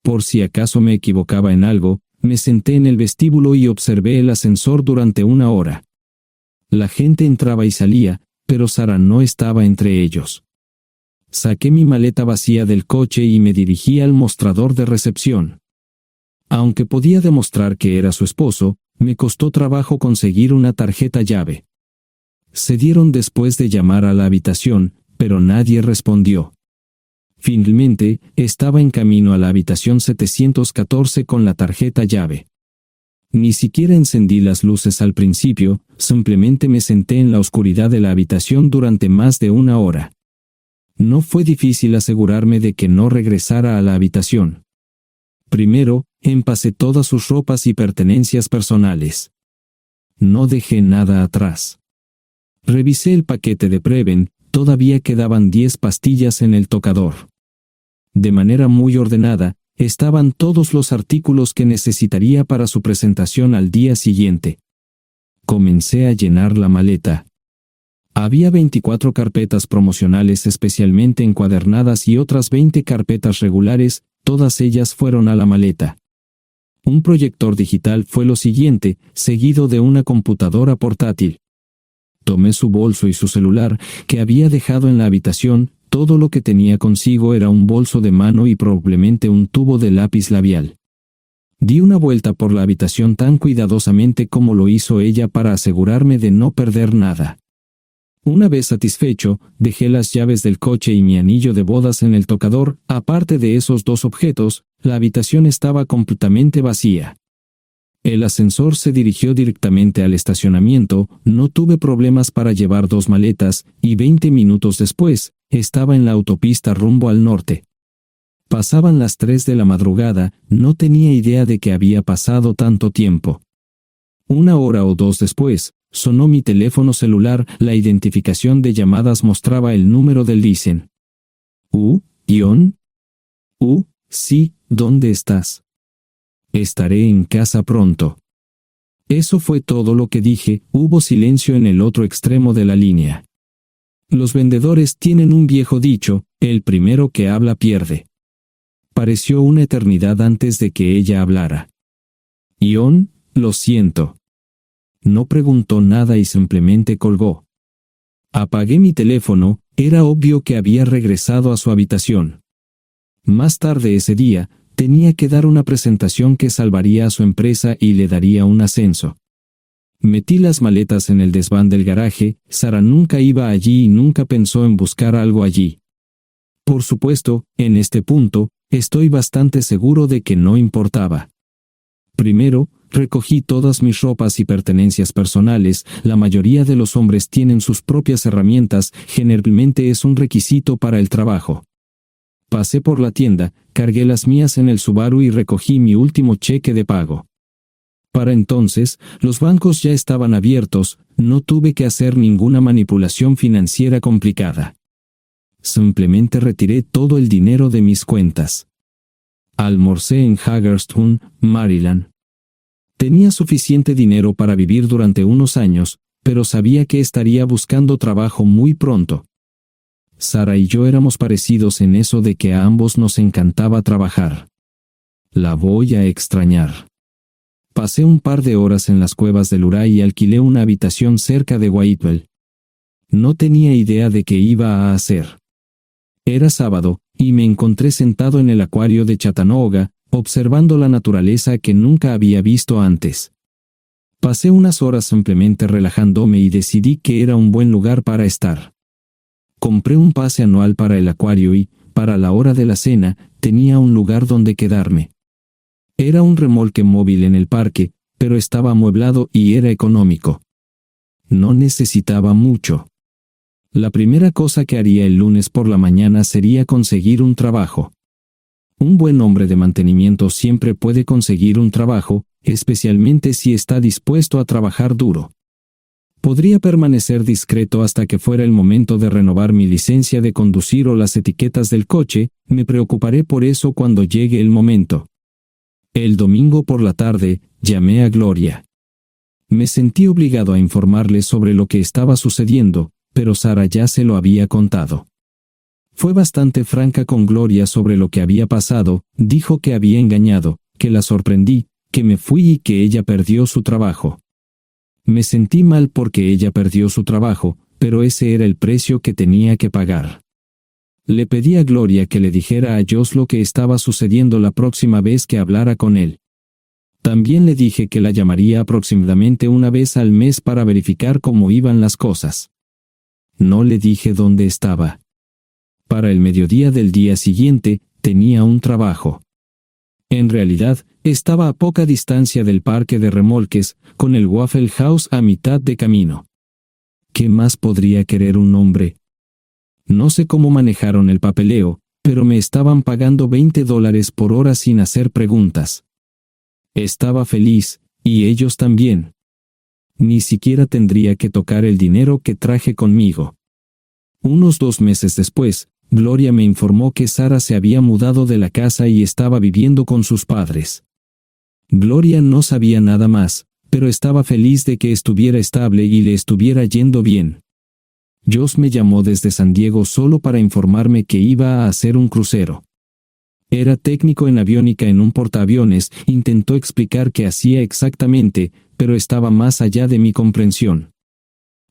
Por si acaso me equivocaba en algo, me senté en el vestíbulo y observé el ascensor durante 1 hora. La gente entraba y salía, pero Sara no estaba entre ellos. Saqué mi maleta vacía del coche y me dirigí al mostrador de recepción. Aunque podía demostrar que era su esposo, me costó trabajo conseguir una tarjeta llave. Se dieron después de llamar a la habitación, pero nadie respondió. Finalmente, estaba en camino a la habitación 714 con la tarjeta llave. Ni siquiera encendí las luces al principio, simplemente me senté en la oscuridad de la habitación durante más de 1 hora. No fue difícil asegurarme de que no regresara a la habitación. Primero, empacé todas sus ropas y pertenencias personales. No dejé nada atrás. Revisé el paquete de Preven, todavía quedaban 10 pastillas en el tocador. De manera muy ordenada, estaban todos los artículos que necesitaría para su presentación al día siguiente. Comencé a llenar la maleta. Había 24 carpetas promocionales especialmente encuadernadas y otras 20 carpetas regulares, todas ellas fueron a la maleta. Un proyector digital fue lo siguiente, seguido de una computadora portátil. Tomé su bolso y su celular, que había dejado en la habitación. Todo lo que tenía consigo era un bolso de mano y probablemente un tubo de lápiz labial. Di una vuelta por la habitación tan cuidadosamente como lo hizo ella para asegurarme de no perder nada. Una vez satisfecho, dejé las llaves del coche y mi anillo de bodas en el tocador. Aparte de esos 2 objetos, la habitación estaba completamente vacía. El ascensor se dirigió directamente al estacionamiento, no tuve problemas para llevar 2 maletas, y 20 minutos después, estaba en la autopista rumbo al norte. Pasaban las 3 de la madrugada, no tenía idea de que había pasado tanto tiempo. 1 hora o 2 después, sonó mi teléfono celular, la identificación de llamadas mostraba el número del Listen. ¿Ion? Sí, ¿dónde estás? Estaré en casa pronto. Eso fue todo lo que dije. Hubo silencio en el otro extremo de la línea. Los vendedores tienen un viejo dicho, el primero que habla pierde. Pareció una eternidad antes de que ella hablara. Ion, lo siento. No preguntó nada y simplemente colgó. Apagué mi teléfono, era obvio que había regresado a su habitación. Más tarde ese día, tenía que dar una presentación que salvaría a su empresa y le daría un ascenso. Metí las maletas en el desván del garaje. Sara nunca iba allí y nunca pensó en buscar algo allí. Por supuesto, en este punto, estoy bastante seguro de que no importaba. Primero, recogí todas mis ropas y pertenencias personales. La mayoría de los hombres tienen sus propias herramientas, generalmente es un requisito para el trabajo. Pasé por la tienda, cargué las mías en el Subaru y recogí mi último cheque de pago. Para entonces, los bancos ya estaban abiertos, no tuve que hacer ninguna manipulación financiera complicada. Simplemente retiré todo el dinero de mis cuentas. Almorcé en Hagerstown, Maryland. Tenía suficiente dinero para vivir durante unos años, pero sabía que estaría buscando trabajo muy pronto. Sarah y yo éramos parecidos en eso de que a ambos nos encantaba trabajar. La voy a extrañar. Pasé un par de horas en las cuevas del Luray y alquilé una habitación cerca de Whitewell. No tenía idea de qué iba a hacer. Era sábado, y me encontré sentado en el acuario de Chattanooga, observando la naturaleza que nunca había visto antes. Pasé unas horas simplemente relajándome y decidí que era un buen lugar para estar. Compré un pase anual para el acuario y, para la hora de la cena, tenía un lugar donde quedarme. Era un remolque móvil en el parque, pero estaba amueblado y era económico. No necesitaba mucho. La primera cosa que haría el lunes por la mañana sería conseguir un trabajo. Un buen hombre de mantenimiento siempre puede conseguir un trabajo, especialmente si está dispuesto a trabajar duro. Podría permanecer discreto hasta que fuera el momento de renovar mi licencia de conducir o las etiquetas del coche, me preocuparé por eso cuando llegue el momento. El domingo por la tarde, llamé a Gloria. Me sentí obligado a informarle sobre lo que estaba sucediendo, pero Sarah ya se lo había contado. Fue bastante franca con Gloria sobre lo que había pasado, dijo que había engañado, que la sorprendí, que me fui y que ella perdió su trabajo. Me sentí mal porque ella perdió su trabajo, pero ese era el precio que tenía que pagar. Le pedí a Gloria que le dijera a Josh lo que estaba sucediendo la próxima vez que hablara con él. También le dije que la llamaría aproximadamente una vez al mes para verificar cómo iban las cosas. No le dije dónde estaba. Para el mediodía del día siguiente, tenía un trabajo. En realidad, estaba a poca distancia del parque de remolques, con el Waffle House a mitad de camino. ¿Qué más podría querer un hombre? No sé cómo manejaron el papeleo, pero me estaban pagando $20 por hora sin hacer preguntas. Estaba feliz, y ellos también. Ni siquiera tendría que tocar el dinero que traje conmigo. Unos 2 meses después, Gloria me informó que Sarah se había mudado de la casa y estaba viviendo con sus padres. Gloria no sabía nada más, pero estaba feliz de que estuviera estable y le estuviera yendo bien. Josh me llamó desde San Diego solo para informarme que iba a hacer un crucero. Era técnico en aviónica en un portaaviones, intentó explicar qué hacía exactamente, pero estaba más allá de mi comprensión.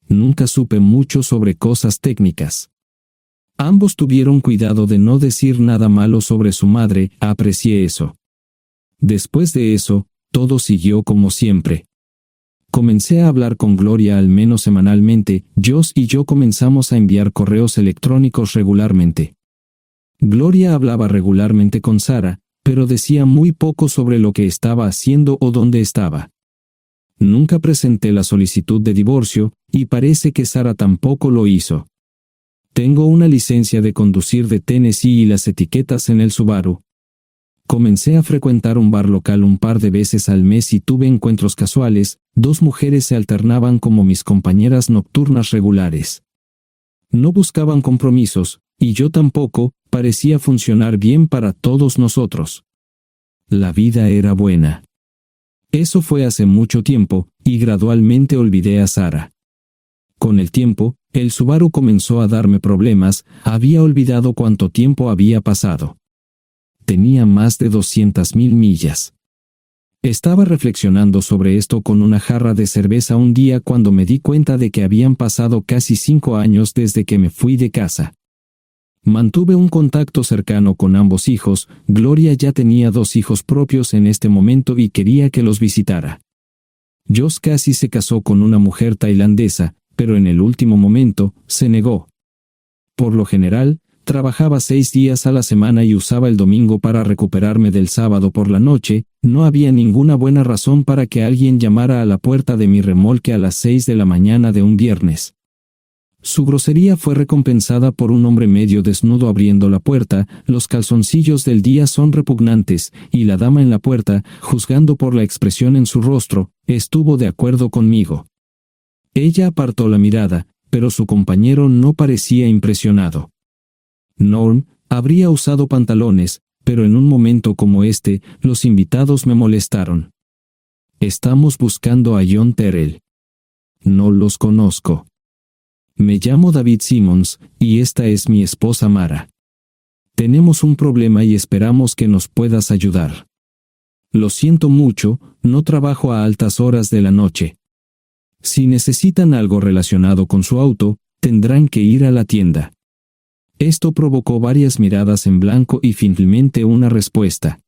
Nunca supe mucho sobre cosas técnicas. Ambos tuvieron cuidado de no decir nada malo sobre su madre, aprecié eso. Después de eso, todo siguió como siempre. Comencé a hablar con Gloria al menos semanalmente, Josh y yo comenzamos a enviar correos electrónicos regularmente. Gloria hablaba regularmente con Sarah, pero decía muy poco sobre lo que estaba haciendo o dónde estaba. Nunca presenté la solicitud de divorcio, y parece que Sarah tampoco lo hizo. Tengo una licencia de conducir de Tennessee y las etiquetas en el Subaru. Comencé a frecuentar un bar local un par de veces al mes y tuve encuentros casuales, 2 mujeres se alternaban como mis compañeras nocturnas regulares. No buscaban compromisos, y yo tampoco, parecía funcionar bien para todos nosotros. La vida era buena. Eso fue hace mucho tiempo, y gradualmente olvidé a Sarah. Con el tiempo, el Subaru comenzó a darme problemas, había olvidado cuánto tiempo había pasado. Tenía más de 200,000 millas. Estaba reflexionando sobre esto con una jarra de cerveza un día cuando me di cuenta de que habían pasado casi 5 años desde que me fui de casa. Mantuve un contacto cercano con ambos hijos, Gloria ya tenía 2 hijos propios en este momento y quería que los visitara. Josh casi se casó con una mujer tailandesa, pero en el último momento, se negó. Por lo general, trabajaba 6 días a la semana y usaba el domingo para recuperarme del sábado por la noche. No había ninguna buena razón para que alguien llamara a la puerta de mi remolque a las 6 de la mañana de un viernes. Su grosería fue recompensada por un hombre medio desnudo abriendo la puerta. Los calzoncillos del día son repugnantes, y la dama en la puerta, juzgando por la expresión en su rostro, estuvo de acuerdo conmigo. Ella apartó la mirada, pero su compañero no parecía impresionado. Norm habría usado pantalones, pero en un momento como este, los invitados me molestaron. Estamos buscando a John Terrell. No los conozco. Me llamo David Simmons, y esta es mi esposa Mara. Tenemos un problema y esperamos que nos puedas ayudar. Lo siento mucho, no trabajo a altas horas de la noche. Si necesitan algo relacionado con su auto, tendrán que ir a la tienda. Esto provocó varias miradas en blanco y finalmente una respuesta.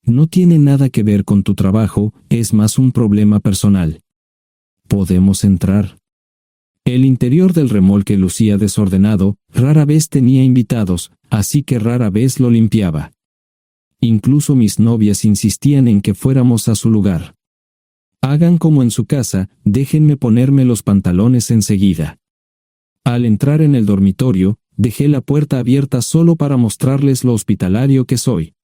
No tiene nada que ver con tu trabajo, es más un problema personal. ¿Podemos entrar? El interior del remolque lucía desordenado, rara vez tenía invitados, así que rara vez lo limpiaba. Incluso mis novias insistían en que fuéramos a su lugar. Hagan como en su casa, déjenme ponerme los pantalones enseguida. Al entrar en el dormitorio, dejé la puerta abierta solo para mostrarles lo hospitalario que soy.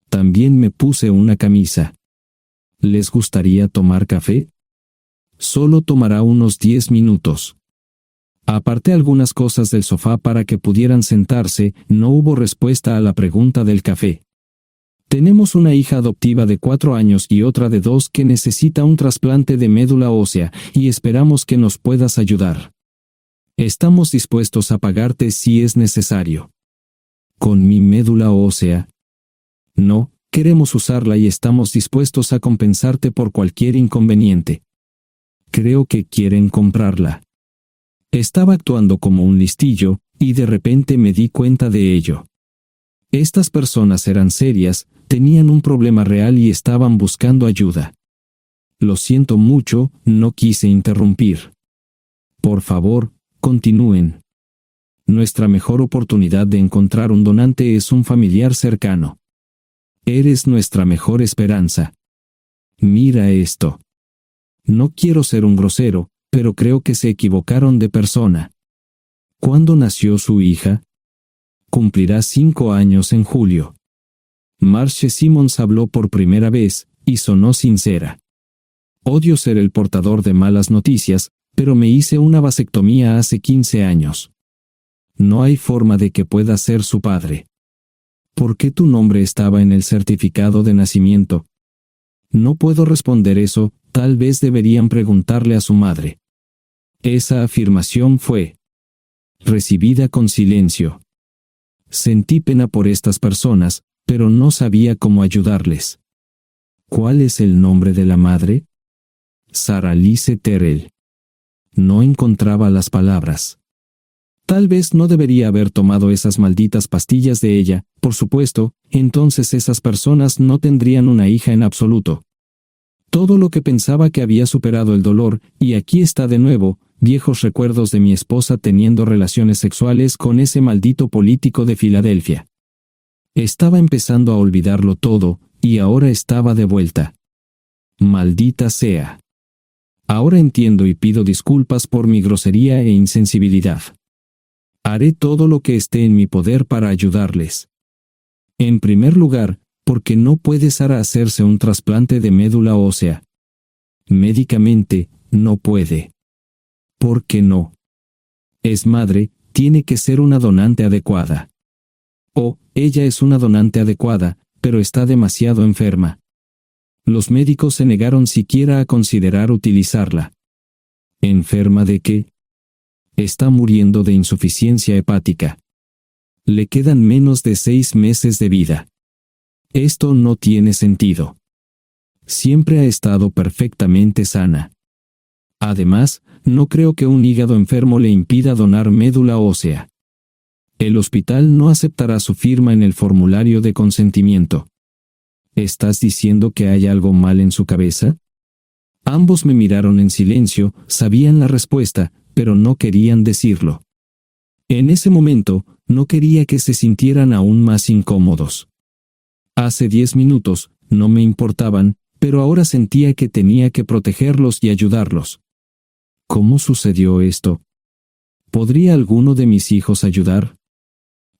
También me puse una camisa. ¿Les gustaría tomar café? Solo tomará unos 10 minutos. Aparté algunas cosas del sofá para que pudieran sentarse. No hubo respuesta a la pregunta del café. Tenemos una hija adoptiva de 4 años y otra de 2 que necesita un trasplante de médula ósea, y esperamos que nos puedas ayudar. Estamos dispuestos a pagarte si es necesario. ¿Con mi médula ósea? No, queremos usarla y estamos dispuestos a compensarte por cualquier inconveniente. Creo que quieren comprarla. Estaba actuando como un listillo, y de repente me di cuenta de ello. Estas personas eran serias, tenían un problema real y estaban buscando ayuda. Lo siento mucho, no quise interrumpir. Por favor, continúen. Nuestra mejor oportunidad de encontrar un donante es un familiar cercano. Eres nuestra mejor esperanza. Mira esto. No quiero ser un grosero, pero creo que se equivocaron de persona. ¿Cuándo nació su hija? Cumplirá 5 años en julio. Marche Simmons habló por primera vez, y sonó sincera. Odio ser el portador de malas noticias, pero me hice una vasectomía hace 15 años. No hay forma de que pueda ser su padre. ¿Por qué tu nombre estaba en el certificado de nacimiento? No puedo responder eso, tal vez deberían preguntarle a su madre. Esa afirmación fue recibida con silencio. Sentí pena por estas personas, pero no sabía cómo ayudarles. ¿Cuál es el nombre de la madre? Sarah Lise Terrell. No encontraba las palabras. Tal vez no debería haber tomado esas malditas pastillas de ella, por supuesto, entonces esas personas no tendrían una hija en absoluto. Todo lo que pensaba que había superado el dolor, y aquí está de nuevo, viejos recuerdos de mi esposa teniendo relaciones sexuales con ese maldito político de Filadelfia. Estaba empezando a olvidarlo todo, y ahora estaba de vuelta. Maldita sea. Ahora entiendo y pido disculpas por mi grosería e insensibilidad. Haré todo lo que esté en mi poder para ayudarles. En primer lugar, porque no puede Sara hacerse un trasplante de médula ósea. Médicamente, no puede. ¿Por qué no? Es madre, tiene que ser una donante adecuada. Ella es una donante adecuada, pero está demasiado enferma. Los médicos se negaron siquiera a considerar utilizarla. ¿Enferma de qué? Está muriendo de insuficiencia hepática. Le quedan menos de 6 meses de vida. Esto no tiene sentido. Siempre ha estado perfectamente sana. Además, no creo que un hígado enfermo le impida donar médula ósea. El hospital no aceptará su firma en el formulario de consentimiento. ¿Estás diciendo que hay algo mal en su cabeza? Ambos me miraron en silencio, sabían la respuesta, pero no querían decirlo. En ese momento, no quería que se sintieran aún más incómodos. Hace 10 minutos, no me importaban, pero ahora sentía que tenía que protegerlos y ayudarlos. ¿Cómo sucedió esto? ¿Podría alguno de mis hijos ayudar?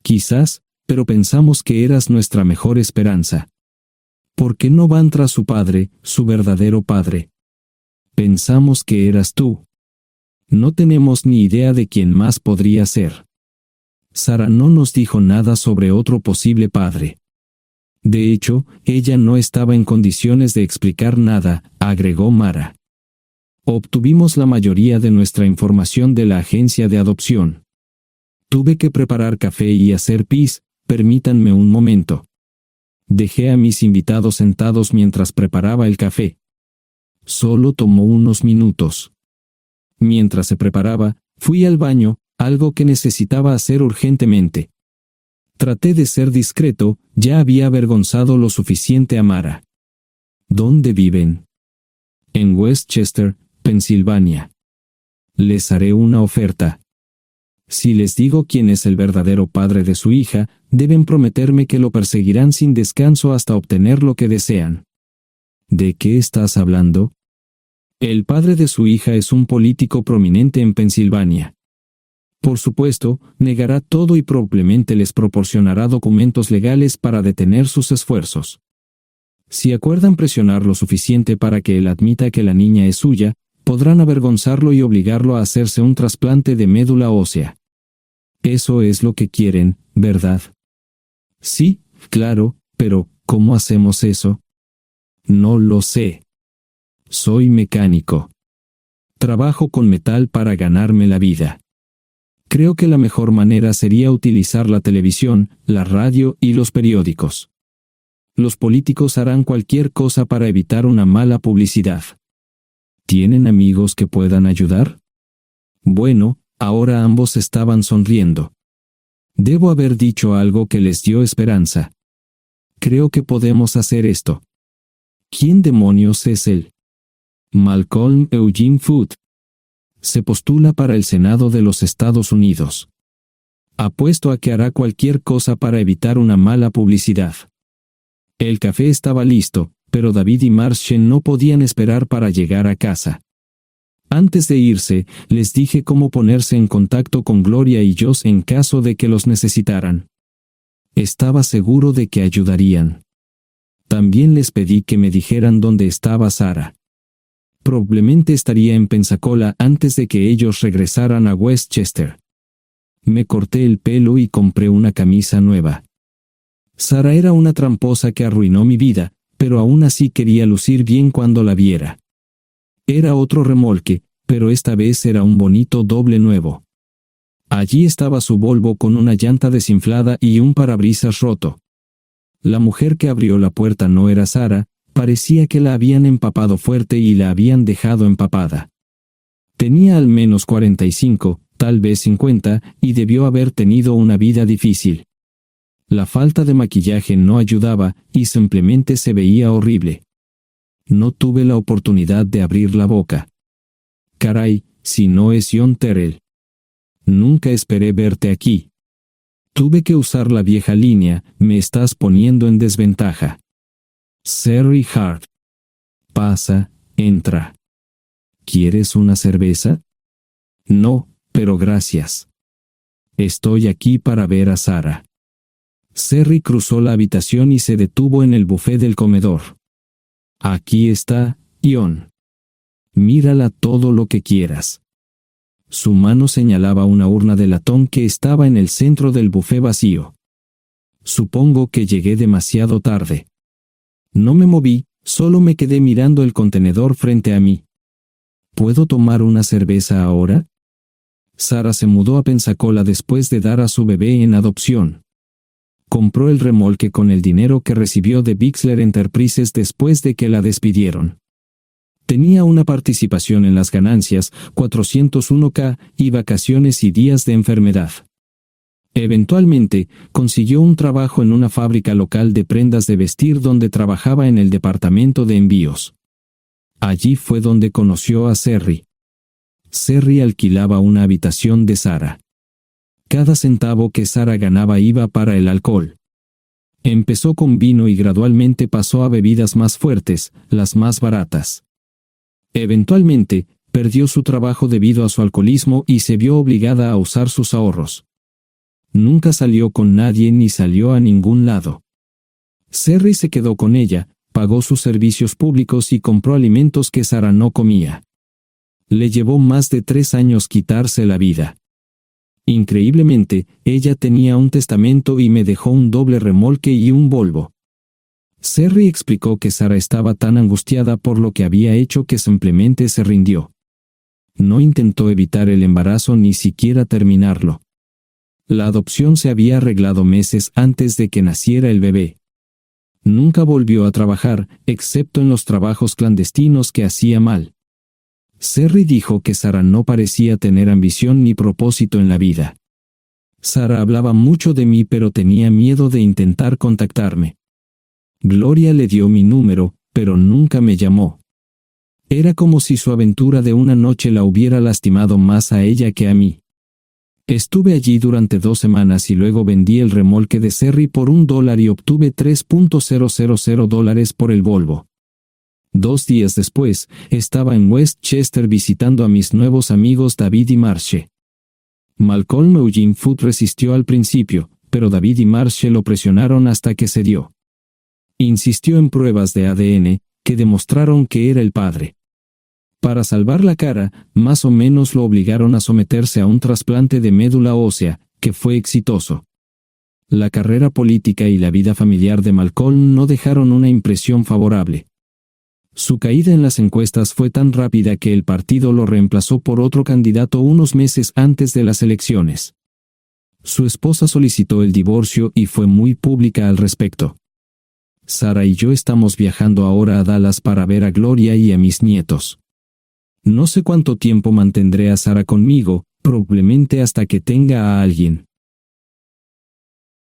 Quizás, pero pensamos que eras nuestra mejor esperanza. ¿Por qué no van tras su padre, su verdadero padre? Pensamos que eras tú. No tenemos ni idea de quién más podría ser. Sara no nos dijo nada sobre otro posible padre. De hecho, ella no estaba en condiciones de explicar nada, agregó Mara. Obtuvimos la mayoría de nuestra información de la agencia de adopción. Tuve que preparar café y hacer pis, permítanme un momento. Dejé a mis invitados sentados mientras preparaba el café. Solo tomó unos minutos. Mientras se preparaba, fui al baño, algo que necesitaba hacer urgentemente. Traté de ser discreto, ya había avergonzado lo suficiente a Mara. ¿Dónde viven? En Westchester, Pensilvania. Les haré una oferta. Si les digo quién es el verdadero padre de su hija, deben prometerme que lo perseguirán sin descanso hasta obtener lo que desean. ¿De qué estás hablando? El padre de su hija es un político prominente en Pensilvania. Por supuesto, negará todo y probablemente les proporcionará documentos legales para detener sus esfuerzos. Si acuerdan presionar lo suficiente para que él admita que la niña es suya, podrán avergonzarlo y obligarlo a hacerse un trasplante de médula ósea. Eso es lo que quieren, ¿verdad? Sí, claro, pero ¿cómo hacemos eso? No lo sé. Soy mecánico. Trabajo con metal para ganarme la vida. Creo que la mejor manera sería utilizar la televisión, la radio y los periódicos. Los políticos harán cualquier cosa para evitar una mala publicidad. ¿Tienen amigos que puedan ayudar? Bueno, ahora ambos estaban sonriendo. Debo haber dicho algo que les dio esperanza. Creo que podemos hacer esto. ¿Quién demonios es él? Malcolm Eugene Foote. Se postula para el Senado de los Estados Unidos. Apuesto a que hará cualquier cosa para evitar una mala publicidad. El café estaba listo, pero David y Marchen no podían esperar para llegar a casa. Antes de irse, les dije cómo ponerse en contacto con Gloria y Joss en caso de que los necesitaran. Estaba seguro de que ayudarían. También les pedí que me dijeran dónde estaba Sara. Probablemente estaría en Pensacola antes de que ellos regresaran a Westchester. Me corté el pelo y compré una camisa nueva. Sara era una tramposa que arruinó mi vida, pero aún así quería lucir bien cuando la viera. Era otro remolque, pero esta vez era un bonito doble nuevo. Allí estaba su Volvo con una llanta desinflada y un parabrisas roto. La mujer que abrió la puerta no era Sara, parecía que la habían empapado fuerte y la habían dejado empapada. Tenía al menos 45, tal vez 50, y debió haber tenido una vida difícil. La falta de maquillaje no ayudaba, y simplemente se veía horrible. No tuve la oportunidad de abrir la boca. Caray, si no es John Terrell. Nunca esperé verte aquí. Tuve que usar la vieja línea, me estás poniendo en desventaja. Sherry Hart. Pasa, entra. ¿Quieres una cerveza? No, pero gracias. Estoy aquí para ver a Sara. Sherry cruzó la habitación y se detuvo en el buffet del comedor. Aquí está, John. Mírala todo lo que quieras. Su mano señalaba una urna de latón que estaba en el centro del buffet vacío. Supongo que llegué demasiado tarde. No me moví, solo me quedé mirando el contenedor frente a mí. ¿Puedo tomar una cerveza ahora? Sara se mudó a Pensacola después de dar a su bebé en adopción. Compró el remolque con el dinero que recibió de Bixler Enterprises después de que la despidieron. Tenía una participación en las ganancias, 401k, y vacaciones y días de enfermedad. Eventualmente, consiguió un trabajo en una fábrica local de prendas de vestir donde trabajaba en el departamento de envíos. Allí fue donde conoció a Sherry. Sherry alquilaba una habitación de Sara. Cada centavo que Sara ganaba iba para el alcohol. Empezó con vino y gradualmente pasó a bebidas más fuertes, las más baratas. Eventualmente, perdió su trabajo debido a su alcoholismo y se vio obligada a usar sus ahorros. Nunca salió con nadie ni salió a ningún lado. Sherry se quedó con ella, pagó sus servicios públicos y compró alimentos que Sara no comía. Le llevó más de 3 años quitarse la vida. Increíblemente, ella tenía un testamento y me dejó un doble remolque y un Volvo. Sherry explicó que Sara estaba tan angustiada por lo que había hecho que simplemente se rindió. No intentó evitar el embarazo ni siquiera terminarlo. La adopción se había arreglado meses antes de que naciera el bebé. Nunca volvió a trabajar, excepto en los trabajos clandestinos que hacía mal. Sherry dijo que Sara no parecía tener ambición ni propósito en la vida. Sara hablaba mucho de mí pero tenía miedo de intentar contactarme. Gloria le dio mi número, pero nunca me llamó. Era como si su aventura de una noche la hubiera lastimado más a ella que a mí. Estuve allí durante 2 semanas y luego vendí el remolque de Sherry por $1 y obtuve $3,000 por el Volvo. 2 días después, estaba en Westchester visitando a mis nuevos amigos David y Marche. Malcolm Eugene Foot resistió al principio, pero David y Marche lo presionaron hasta que cedió. Insistió en pruebas de ADN, que demostraron que era el padre. Para salvar la cara, más o menos lo obligaron a someterse a un trasplante de médula ósea, que fue exitoso. La carrera política y la vida familiar de Malcolm no dejaron una impresión favorable. Su caída en las encuestas fue tan rápida que el partido lo reemplazó por otro candidato unos meses antes de las elecciones. Su esposa solicitó el divorcio y fue muy pública al respecto. Sara y yo estamos viajando ahora a Dallas para ver a Gloria y a mis nietos. No sé cuánto tiempo mantendré a Sara conmigo, probablemente hasta que tenga a alguien.